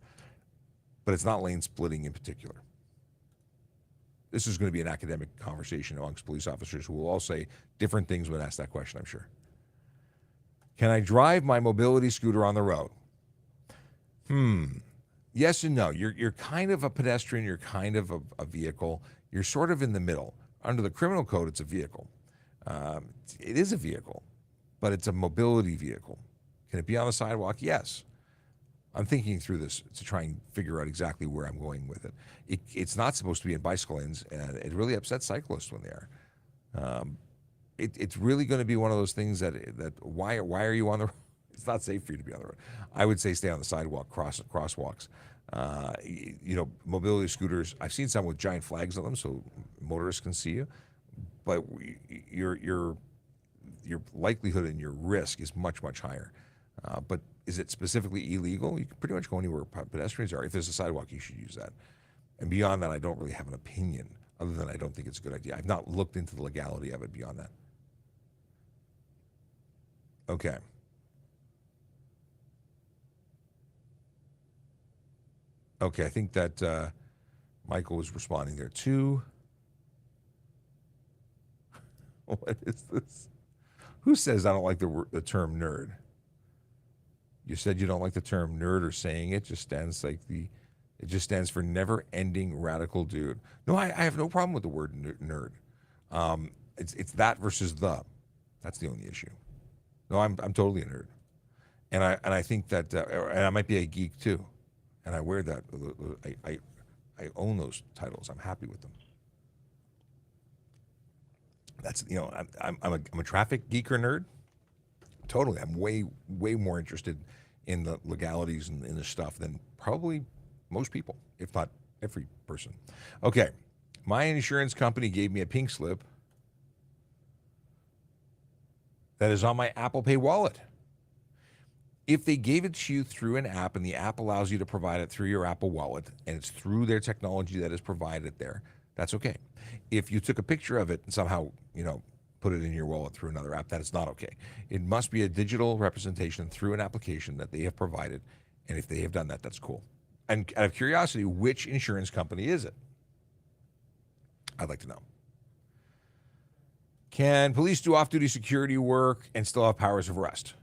but it's not lane splitting in particular. This is going to be an academic conversation amongst police officers who will all say different things when asked that question, I'm sure. Can I drive my mobility scooter on the road? Yes and no. You're kind of a pedestrian. You're kind of a vehicle. You're sort of in the middle. Under the criminal code, it's a vehicle. It is a vehicle, but it's a mobility vehicle. Can it be on the sidewalk? Yes. I'm thinking through this to try and figure out exactly where I'm going with it. It's not supposed to be in bicycle lanes, and it really upsets cyclists when they are. It's really going to be one of those things that why are you on the road? It's not safe for you to be on the road. I would say stay on the sidewalk, crosswalks. Mobility scooters, I've seen some with giant flags on them so motorists can see you, but your likelihood and your risk is much, much higher. But is it specifically illegal? You can pretty much go anywhere pedestrians are. If there's a sidewalk, you should use that. And beyond that, I don't really have an opinion, other than I don't think it's a good idea. I've not looked into the legality of it beyond that. Okay. Okay, I think that Michael was responding there too. What is this? Who says I don't like the term nerd? You said you don't like the term nerd or saying it. Just stands like it just stands for never-ending radical dude. No, I have no problem with the word nerd. It's that versus the. That's the only issue. No, I'm totally a nerd, and I think that and I might be a geek too. And I wear that. I own those titles. I'm happy with them. That's I'm a traffic geek or nerd. Totally. I'm way more interested in the legalities and in the stuff than probably most people, if not every person. Okay, my insurance company gave me a pink slip that is on my Apple Pay wallet. If they gave it to you through an app and the app allows you to provide it through your Apple Wallet and it's through their technology that is provided there, that's okay. If you took a picture of it and somehow, put it in your wallet through another app, that is not okay. It must be a digital representation through an application that they have provided. And if they have done that, that's cool. And out of curiosity, which insurance company is it? I'd like to know. Can police do off-duty security work and still have powers of arrest?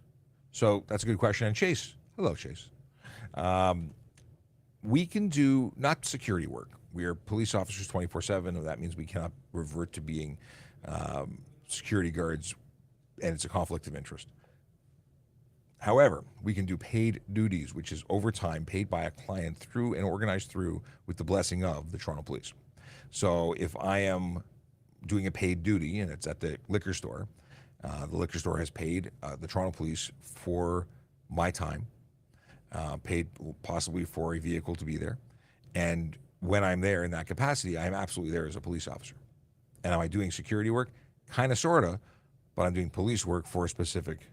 So that's a good question. And Chase, hello, Chase. We can do not security work. We are police officers 24/7, and that means we cannot revert to being security guards, and it's a conflict of interest. However, we can do paid duties, which is overtime paid by a client through and organized through with the blessing of the Toronto Police. So if I am doing a paid duty and it's at the liquor store, the liquor store has paid the Toronto Police for my time, paid possibly for a vehicle to be there. And when I'm there in that capacity, I'm absolutely there as a police officer. And am I doing security work? Kind of, sort of, but I'm doing police work for a specific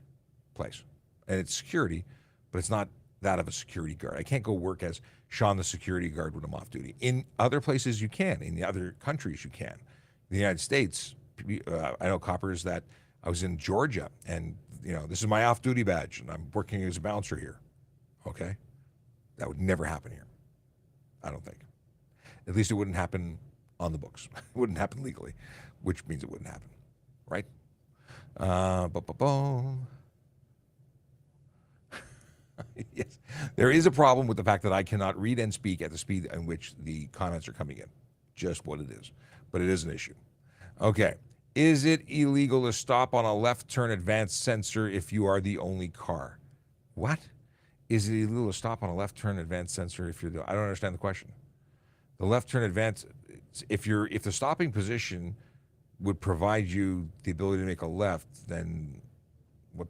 place. And it's security, but it's not that of a security guard. I can't go work as Sean the security guard when I'm off duty. In other places, you can. In the other countries, you can. In the United States, I know coppers that I was in Georgia, and this is my off-duty badge, and I'm working as a bouncer here. Okay, that would never happen here. I don't think. At least it wouldn't happen on the books. It wouldn't happen legally, which means it wouldn't happen, right? Yes, there is a problem with the fact that I cannot read and speak at the speed in which the comments are coming in. Just what it is, but it is an issue. Okay, is it illegal to stop on a left turn advance sensor if you are the only car? What? Is it illegal to stop on a left turn advance sensor if you're the? I don't understand the question. The left turn advance, if the stopping position would provide you the ability to make a left, then what?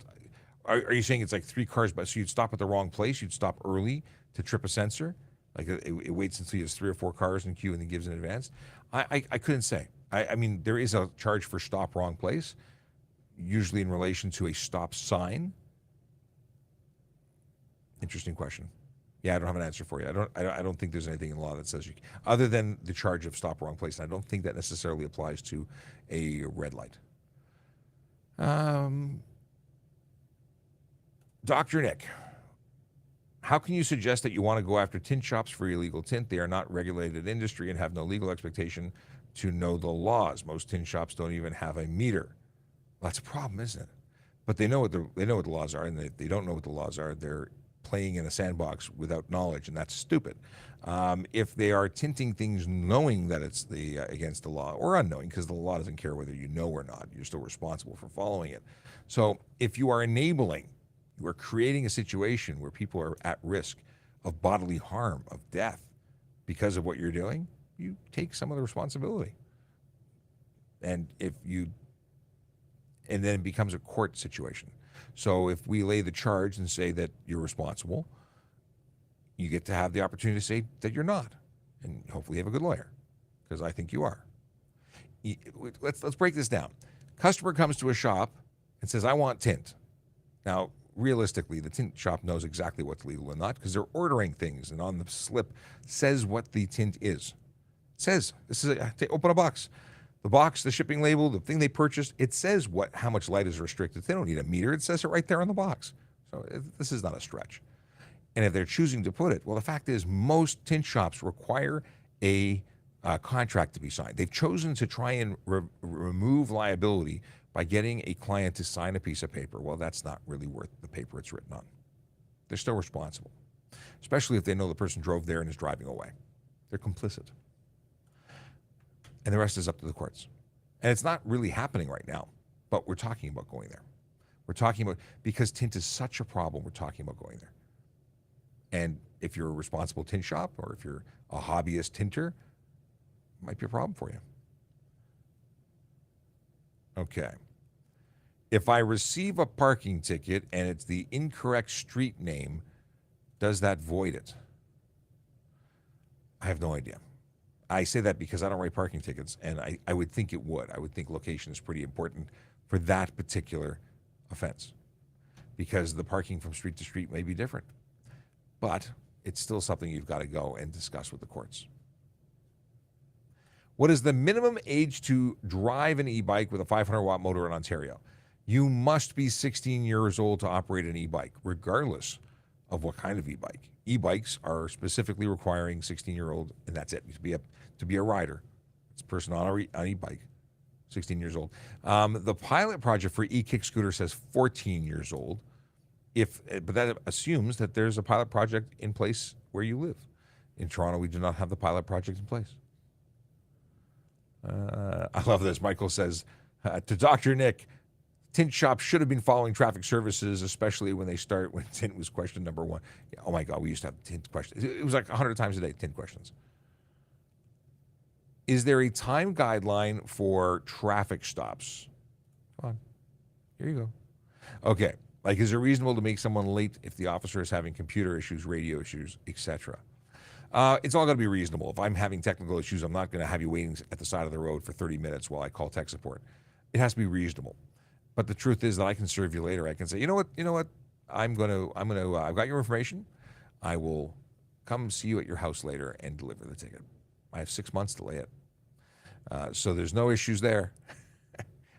Are you saying it's like 3 cars, but so you'd stop at the wrong place? You'd stop early to trip a sensor? Like it waits until you have 3 or 4 cars in queue and then gives an advance? I couldn't say. I mean, there is a charge for stop wrong place, usually in relation to a stop sign. Interesting question. Yeah, I don't have an answer for you. I don't think there's anything in law that says you, other than the charge of stop wrong place. And I don't think that necessarily applies to a red light. Dr. Nick, how can you suggest that you want to go after tint shops for illegal tint? They are not regulated industry and have no legal expectation to know the laws. Most tint shops don't even have a meter. Well, that's a problem, isn't it? But they know what the laws are, and they don't know what the laws are. They're playing in a sandbox without knowledge, and that's stupid. If they are tinting things knowing that it's against the law, or unknowing, because the law doesn't care whether you know or not, you're still responsible for following it. So if you are enabling, you are creating a situation where people are at risk of bodily harm, of death, because of what you're doing, you take some of the responsibility. And then it becomes a court situation. So if we lay the charge and say that you're responsible, you get to have the opportunity to say that you're not, and hopefully you have a good lawyer, because I think you are. Let's break this down. Customer comes to a shop and says, "I want tint." Now, realistically, the tint shop knows exactly what's legal and not, because they're ordering things, and on the slip says what the tint is. It says, open a box. The box, the shipping label, the thing they purchased, it says how much light is restricted. They don't need a meter. It says it right there on the box. So this is not a stretch. And if they're choosing to put it, well, the fact is most tint shops require a contract to be signed. They've chosen to try and remove liability by getting a client to sign a piece of paper. Well, that's not really worth the paper it's written on. They're still responsible, especially if they know the person drove there and is driving away. They're complicit. And the rest is up to the courts. And it's not really happening right now, but we're talking about going there. We're talking about, because tint is such a problem, we're talking about going there. And if you're a responsible tint shop, or if you're a hobbyist tinter, it might be a problem for you. Okay. If I receive a parking ticket and it's the incorrect street name, does that void it? I have no idea. I say that because I don't write parking tickets, and I would think it would. I would think location is pretty important for that particular offense, because the parking from street to street may be different. But it's still something you've got to go and discuss with the courts. What is the minimum age to drive an e-bike with a 500-watt motor in Ontario? You must be 16 years old to operate an e-bike, regardless of what kind of e-bike. E-bikes are specifically requiring 16-year-old, and that's it, to be a rider. It's a person on an e-bike, 16 years old. The pilot project for e-kick scooter says 14 years old, but that assumes that there's a pilot project in place where you live. In Toronto, we do not have the pilot project in place. I love this. Michael says to Dr. Nick, Tint shops should have been following traffic services, especially when tint was question number one. Yeah, oh my God, we used to have tint questions. It was like 100 times a day, tint questions. Is there a time guideline for traffic stops? Come on, here you go. Okay, like is it reasonable to make someone late if the officer is having computer issues, radio issues, etc.? It's all going to be reasonable. If I'm having technical issues, I'm not going to have you waiting at the side of the road for 30 minutes while I call tech support. It has to be reasonable. But the truth is that I can serve you later. I can say, you know what? I've got your information. I will come see you at your house later and deliver the ticket. I have 6 months to delay it. So there's no issues there.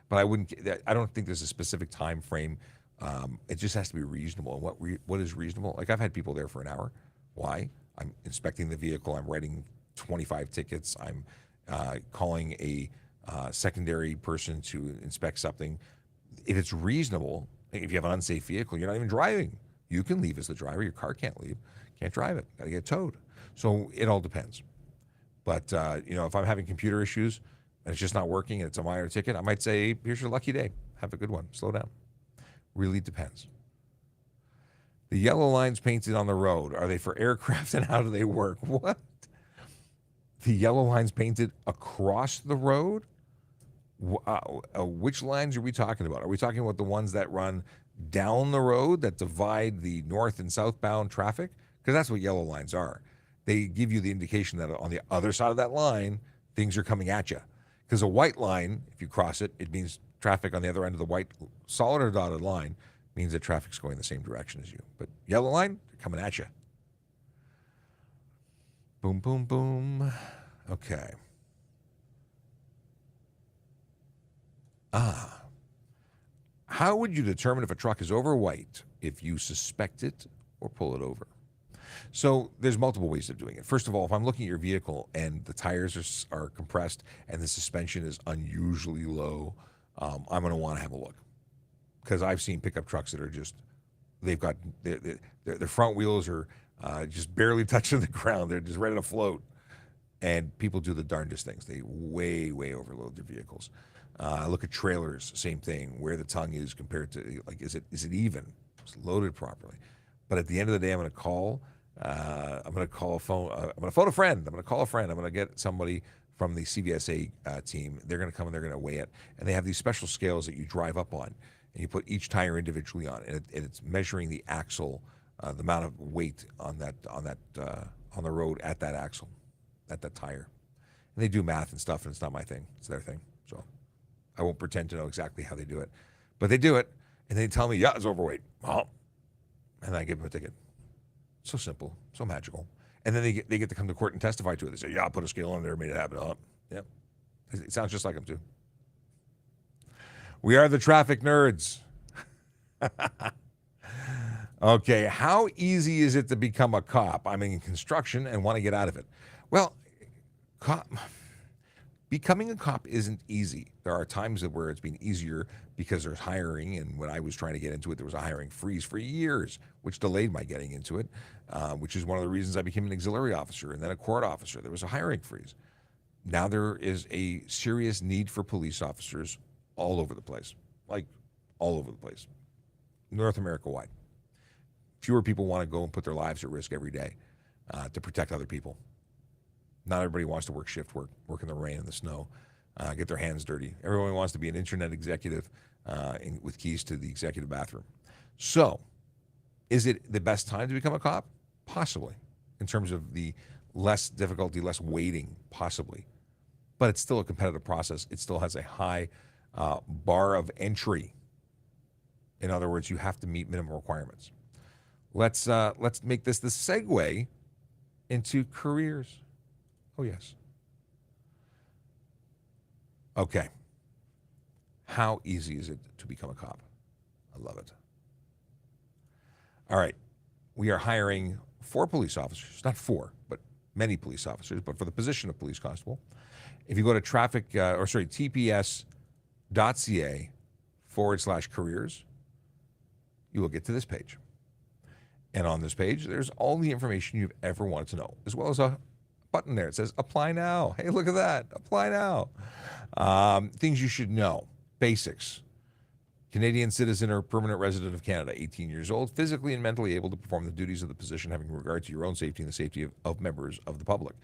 But I don't think there's a specific time frame. It just has to be reasonable. And what is reasonable? Like I've had people there for an hour. Why? I'm inspecting the vehicle. I'm writing 25 tickets. I'm calling a secondary person to inspect something. If it's reasonable, if you have an unsafe vehicle, you're not even driving. You can leave as the driver. Your car can't leave. Can't drive it. Got to get towed. So it all depends. But if I'm having computer issues and it's just not working and it's a minor ticket, I might say, here's your lucky day. Have a good one. Slow down. Really depends. The yellow lines painted on the road, are they for aircraft and how do they work? What? The yellow lines painted across the road? Which lines are we talking about? Are we talking about the ones that run down the road that divide the north and southbound traffic? Because that's what yellow lines are. They give you the indication that on the other side of that line, things are coming at you. Because a white line, if you cross it, it means traffic on the other end of the white solid or dotted line means that traffic's going the same direction as you. But yellow line, they're coming at you. Boom, boom, boom. Okay. How would you determine if a truck is overweight if you suspect it or pull it over? So there's multiple ways of doing it. First of all, if I'm looking at your vehicle and the tires are compressed and the suspension is unusually low, I'm going to want to have a look. Because I've seen pickup trucks that are just, they've got, their front wheels are just barely touching the ground. They're just ready to float. And people do the darndest things. They way overload their vehicles. Look at trailers, same thing, where the tongue is compared to, like, is it even? It's loaded properly. But at the end of the day, I'm going to call I'm going to phone a friend. I'm going to call a friend. I'm going to get somebody from the CVSA team. They're going to come and they're going to weigh it. And they have these special scales that you drive up on, and you put each tire individually on, and it's measuring the axle, the amount of weight on the road at that axle, at that tire. And they do math and stuff, and it's not my thing. It's their thing. So I won't pretend to know exactly how they do it, but they do it, and they tell me, yeah, it's overweight. Oh. And I give them a ticket. So simple, so magical. And then they get to come to court and testify to it. They say, yeah, I'll put a scale on there, made it happen. Oh, yep. It sounds just like them, too. We are the traffic nerds. Okay, how easy is it to become a cop? I'm in construction and want to get out of it. Well, becoming a cop isn't easy. There are times where it's been easier because there's hiring, and when I was trying to get into it, there was a hiring freeze for years, which delayed my getting into it, which is one of the reasons I became an auxiliary officer and then a court officer. There was a hiring freeze. Now there is a serious need for police officers all over the place, like all over the place, North America-wide. Fewer people want to go and put their lives at risk every day to protect other people. Not everybody wants to work shift work in the rain and the snow, get their hands dirty. Everyone wants to be an internet executive with keys to the executive bathroom. So, is it the best time to become a cop? Possibly. In terms of the less difficulty, less waiting, possibly. But it's still a competitive process. It still has a high bar of entry. In other words, you have to meet minimum requirements. Let's make this the segue into careers. Oh, yes. Okay. How easy is it to become a cop? I love it. All right. We are hiring 4 police officers, not 4, but many police officers, but for the position of police constable. If you go to tps.ca/careers, you will get to this page. And on this page, there's all the information you've ever wanted to know, as well as a button there. It says apply now. Hey, look at that. Apply now. Things you should know. Basics. Canadian citizen or permanent resident of Canada, 18 years old, physically and mentally able to perform the duties of the position, having regard to your own safety and the safety of members of the public.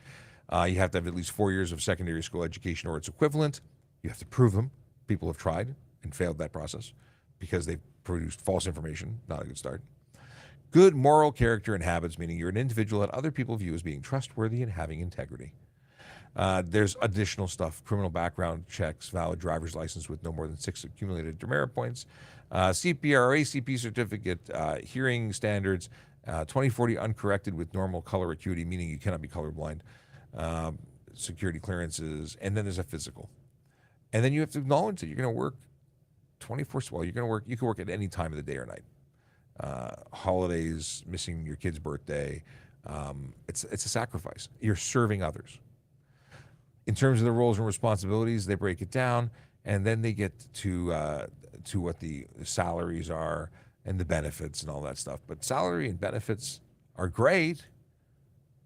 You have to have at least 4 years of secondary school education or its equivalent. You have to prove them. People have tried and failed that process because they've produced false information. Not a good start. Good moral character and habits, meaning you're an individual that other people view as being trustworthy and having integrity. There's additional stuff: criminal background checks, valid driver's license with no more than 6 accumulated demerit points, CPR or ACP certificate, hearing standards, 2040 uncorrected with normal color acuity, meaning you cannot be colorblind, security clearances, and then there's a physical. And then you have to acknowledge that you're going to work 24. Well, you're going to work. You can work at any time of the day or night. Holidays, missing your kid's birthday. It's a sacrifice. You're serving others. In terms of the roles and responsibilities, they break it down, and then they get to what the salaries are and the benefits and all that stuff. But salary and benefits are great,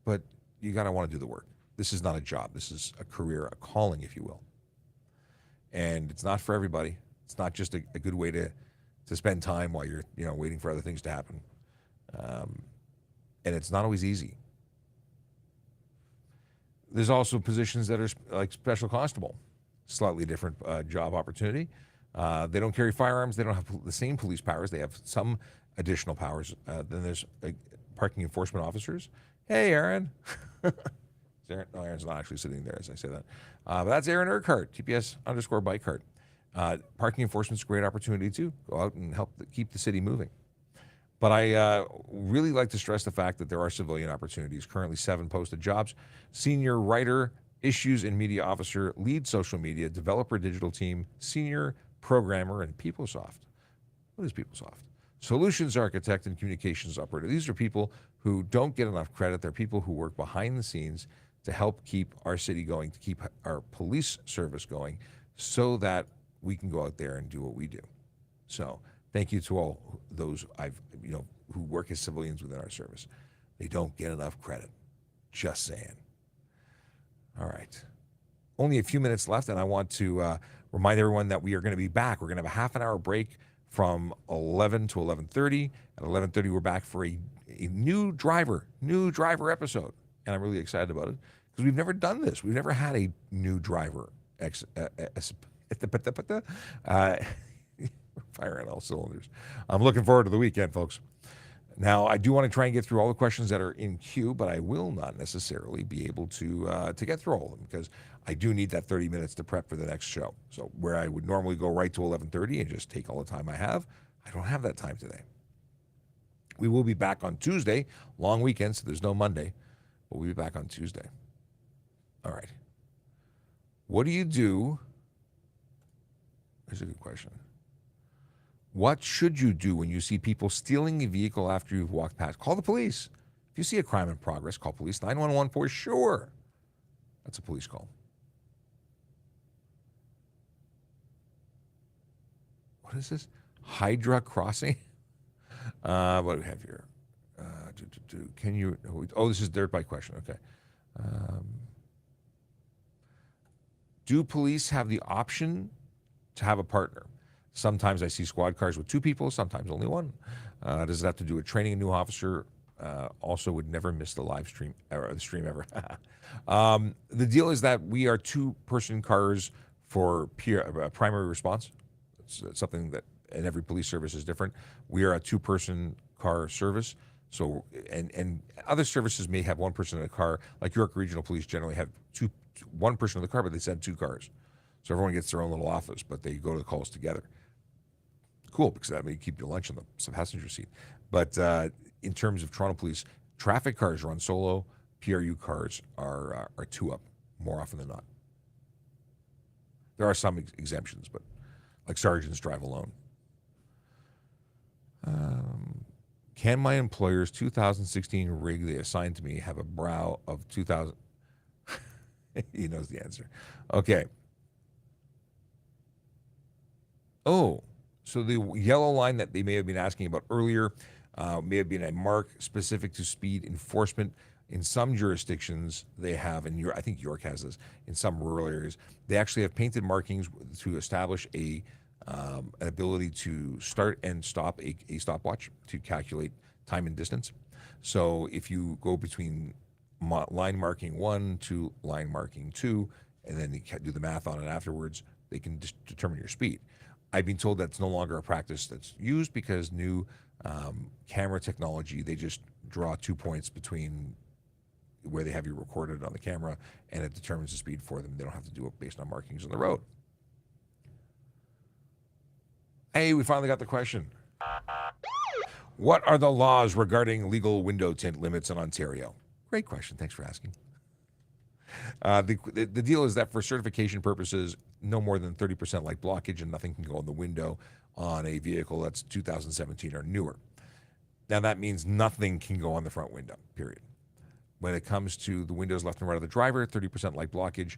but you got to want to do the work. This is not a job. This is a career, a calling, if you will. And it's not for everybody. It's not just a good way to spend time while you're waiting for other things to happen. And it's not always easy. There's also positions that are like special constable, slightly different job opportunity. They don't carry firearms. They don't have the same police powers. They have some additional powers. Then there's parking enforcement officers. Hey, Aaron. Aaron. No, Aaron's not actually sitting there as I say that. But that's Aaron Urquhart, TPS_bike cart. Parking enforcement's a great opportunity too. Go out and help keep the city moving. But I really like to stress the fact that there are civilian opportunities. Currently 7 posted jobs: senior writer, issues and media officer, lead social media, developer digital team, senior programmer, and PeopleSoft. What is PeopleSoft? Solutions architect and communications operator. These are people who don't get enough credit. They're people who work behind the scenes to help keep our city going, to keep our police service going, so that we can go out there and do what we do. So thank you to all those who work as civilians within our service. They don't get enough credit. Just saying. All right. Only a few minutes left, and I want to remind everyone that we are going to be back. We're going to have a half an hour break from 11 to 11:30. At 11:30, we're back for a new driver episode, and I'm really excited about it because we've never done this. We've never had a new driver. Fire on all cylinders. I'm looking forward to the weekend, folks. Now, I do want to try and get through all the questions that are in queue, but I will not necessarily be able to get through all of them because I do need that 30 minutes to prep for the next show. So where I would normally go right to 11:30 and just take all the time I have, I don't have that time today. We will be back on Tuesday, long weekend, so there's no Monday, but we'll be back on Tuesday. All right. What do you do? Here's a good question. What should you do when you see people stealing a vehicle after you've walked past? Call the police. If you see a crime in progress, call police. 911 for sure. That's a police call. What is this? Hydra crossing? What do we have here? Can you? Oh, this is dirt bike question. Okay. Do police have the option to have a partner? Sometimes I see squad cars with 2 people, sometimes only 1. Does it have to do with training a new officer? Also would never miss the live stream or the stream ever. The deal is that we are 2-person cars for primary response. It's something that in every police service is different. We are a 2-person car service. So, and other services may have 1 person in a car. Like York Regional Police generally have 1 person in the car, but they send 2 cars. So everyone gets their own little office, but they go to the calls together. Cool, because that may keep your lunch in the passenger seat. But in terms of Toronto Police, traffic cars run solo. PRU cars are 2-up more often than not. There are some exemptions, but like sergeants drive alone. Can my employer's 2016 rig they assigned to me have a brow of 2000? He knows the answer. Okay. Oh, so the yellow line that they may have been asking about earlier may have been a mark specific to speed enforcement. In some jurisdictions, they have, and I think York has this, in some rural areas, they actually have painted markings to establish a an ability to start and stop a stopwatch to calculate time and distance. So if you go between line marking 1 to line marking 2, and then you do the math on it afterwards, they can just determine your speed. I've been told that's no longer a practice that's used because new camera technology, they just draw 2 points between where they have you recorded on the camera, and it determines the speed for them. They don't have to do it based on markings on the road. Hey, we finally got the question. What are the laws regarding legal window tint limits in Ontario? Great question. Thanks for asking. The deal is that for certification purposes, no more than 30% light blockage and nothing can go in the window on a vehicle that's 2017 or newer. Now, that means nothing can go on the front window, period. When it comes to the windows left and right of the driver, 30% light blockage.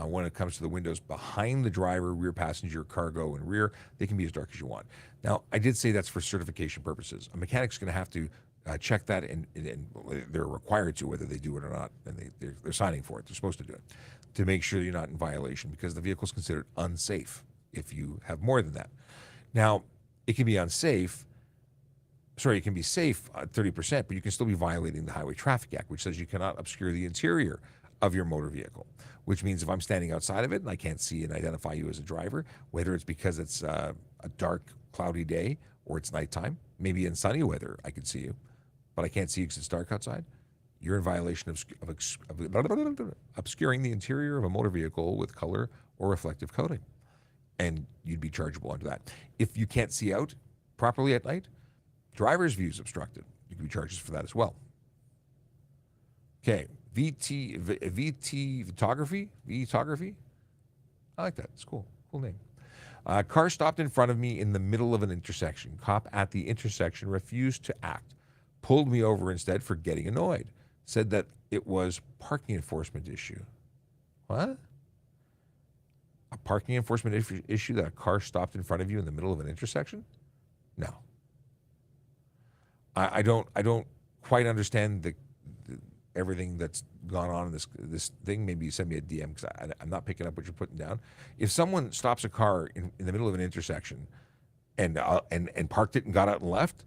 When it comes to the windows behind the driver, rear passenger, cargo, and rear, they can be as dark as you want. Now, I did say that's for certification purposes. A mechanic's going to have to check that, and they're required to, whether they do it or not, and they're signing for it. They're supposed to do it to make sure you're not in violation, because the vehicle is considered unsafe if you have more than that. Now, it can be unsafe. Sorry, it can be safe at 30%, but you can still be violating the Highway Traffic Act, which says you cannot obscure the interior of your motor vehicle, which means if I'm standing outside of it and I can't see and identify you as a driver, whether it's because it's a dark, cloudy day or it's nighttime, maybe in sunny weather I can see you, but I can't see you because it's dark outside, you're in violation of obscuring the interior of a motor vehicle with color or reflective coating, and you'd be chargeable under that. If you can't see out properly at night, driver's view is obstructed. You can be charged for that as well. Okay, Photography. I like that. It's cool. Cool name. Car stopped in front of me in the middle of an intersection. Cop at the intersection refused to act. Pulled me over instead for getting annoyed. Said that it was parking enforcement issue. What? A parking enforcement issue that a car stopped in front of you in the middle of an intersection? No. I don't quite understand everything that's gone on in this thing. Maybe you send me a DM, because I'm not picking up what you're putting down. If someone stops a car in the middle of an intersection and parked it and got out and left,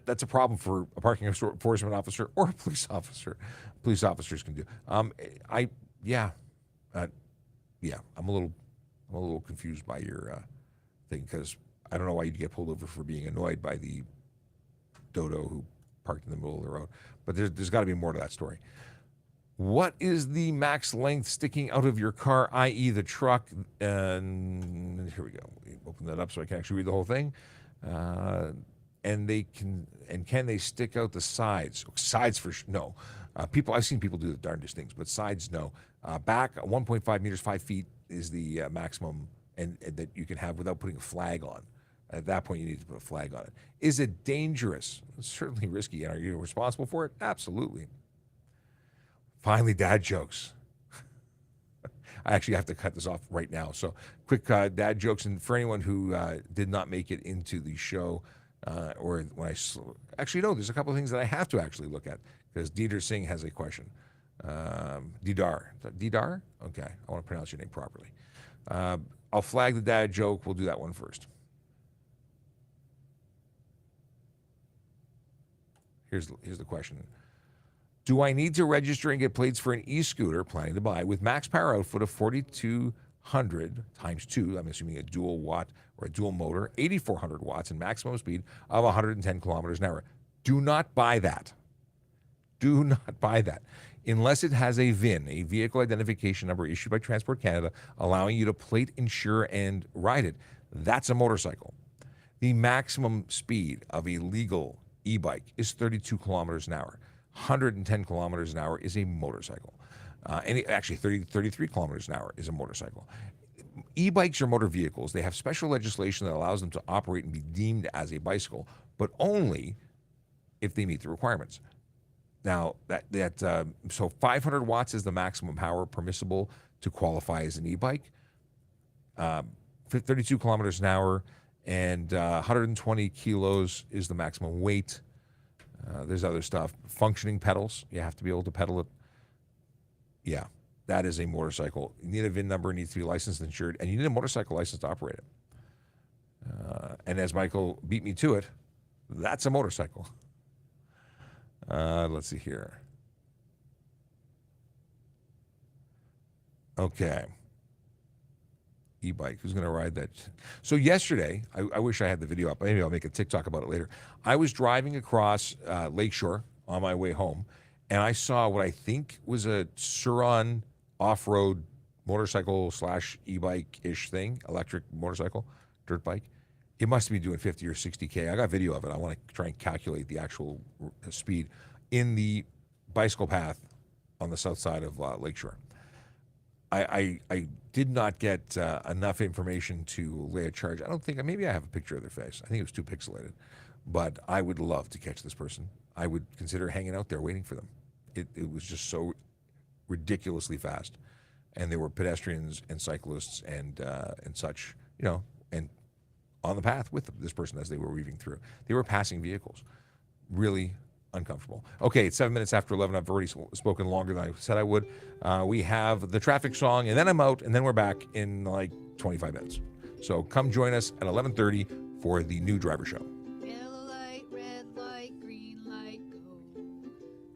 that's a problem for a parking enforcement officer or a police officer. Police officers can do. I'm a little confused by your thing, because I don't know why you'd get pulled over for being annoyed by the dodo who parked in the middle of the road. But there's got to be more to that story. What is the max length sticking out of your car, i.e. the truck? And here we go. We open that up so I can actually read the whole thing. Can they stick out the sides? Sides no. I've seen people do the darndest things, but sides, no. Back 1.5 meters, 5 feet is the maximum and that you can have without putting a flag on. At that point, you need to put a flag on it. Is it dangerous? It's certainly risky. And are you responsible for it? Absolutely. Finally, dad jokes. I actually have to cut this off right now. So quick dad jokes. And for anyone who did not make it into the show, or when there's a couple of things that I have to actually look at, because Dieter Singh has a question. Didar? Okay, I want to pronounce your name properly. I'll flag the dad joke. We'll do that one first. Here's the question. Do I need to register and get plates for an e-scooter planning to buy with max power output of 4,200 times 2, I'm assuming a dual watt or a dual motor, 8,400 watts, and maximum speed of 110 kilometers an hour? Do not buy that. Do not buy that. Unless it has a VIN, a vehicle identification number issued by Transport Canada, allowing you to plate, insure, and ride it. That's a motorcycle. The maximum speed of a legal e-bike is 32 kilometers an hour. 110 kilometers an hour is a motorcycle. Actually, 33 kilometers an hour is a motorcycle. E-bikes are motor vehicles. They have special legislation that allows them to operate and be deemed as a bicycle, but only if they meet the requirements. Now, so 500 watts is the maximum power permissible to qualify as an e-bike. 32 kilometers an hour and 120 kilos is the maximum weight. There's other stuff. Functioning pedals. You have to be able to pedal it. Yeah, that is a motorcycle. You need a VIN number, it needs to be licensed and insured, and you need a motorcycle license to operate it. And as Michael beat me to it, that's a motorcycle. Let's see here. Okay. E-bike. Who's going to ride that? So yesterday, I wish I had the video up. Maybe I'll make a TikTok about it later. I was driving across Lakeshore on my way home, and I saw what I think was a Suron off-road motorcycle / e-bike-ish thing, electric motorcycle, dirt bike. It must be doing 50 or 60K. I got video of it. I want to try and calculate the actual speed in the bicycle path on the south side of Lakeshore. I did not get enough information to lay a charge. I don't think, maybe I have a picture of their face. I think it was too pixelated. But I would love to catch this person. I would consider hanging out there waiting for them. It was just so ridiculously fast. And there were pedestrians and cyclists and such, and on the path with this person as they were weaving through. They were passing vehicles. Really uncomfortable. Okay, it's 7 minutes after 11. I've already spoken longer than I said I would. We have the traffic song, and then I'm out, and then we're back in like 25 minutes. So come join us at 11:30 for the new driver show. Yellow light, red light, green light, go.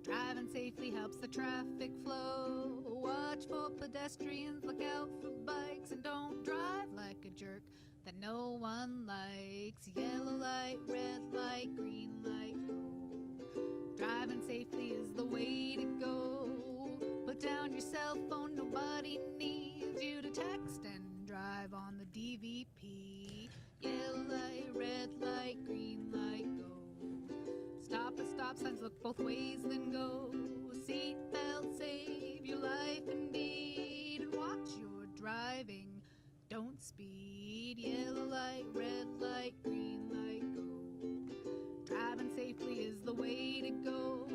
Driving safely helps the traffic flow. Watch for pedestrians, look out for bikes, and don't drive like a jerk that no one likes. Yellow light, red light, green light, go. Driving safely is the way to go. Put down your cell phone, nobody needs you to text and drive on the DVP. Yellow light, red light, green light, go. Stop at stop signs, look both ways, then go. Seatbelt, save your life indeed. And watch your driving, don't speed. Yellow light, red light, green light, go. Driving safely is the way to go.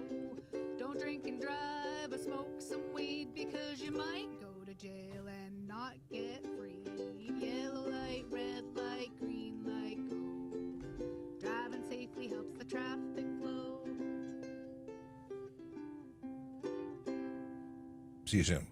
Don't drink and drive or smoke some weed, because you might go to jail and not get free. Yellow light, red light, green light, go. Driving safely helps the traffic flow. See you soon.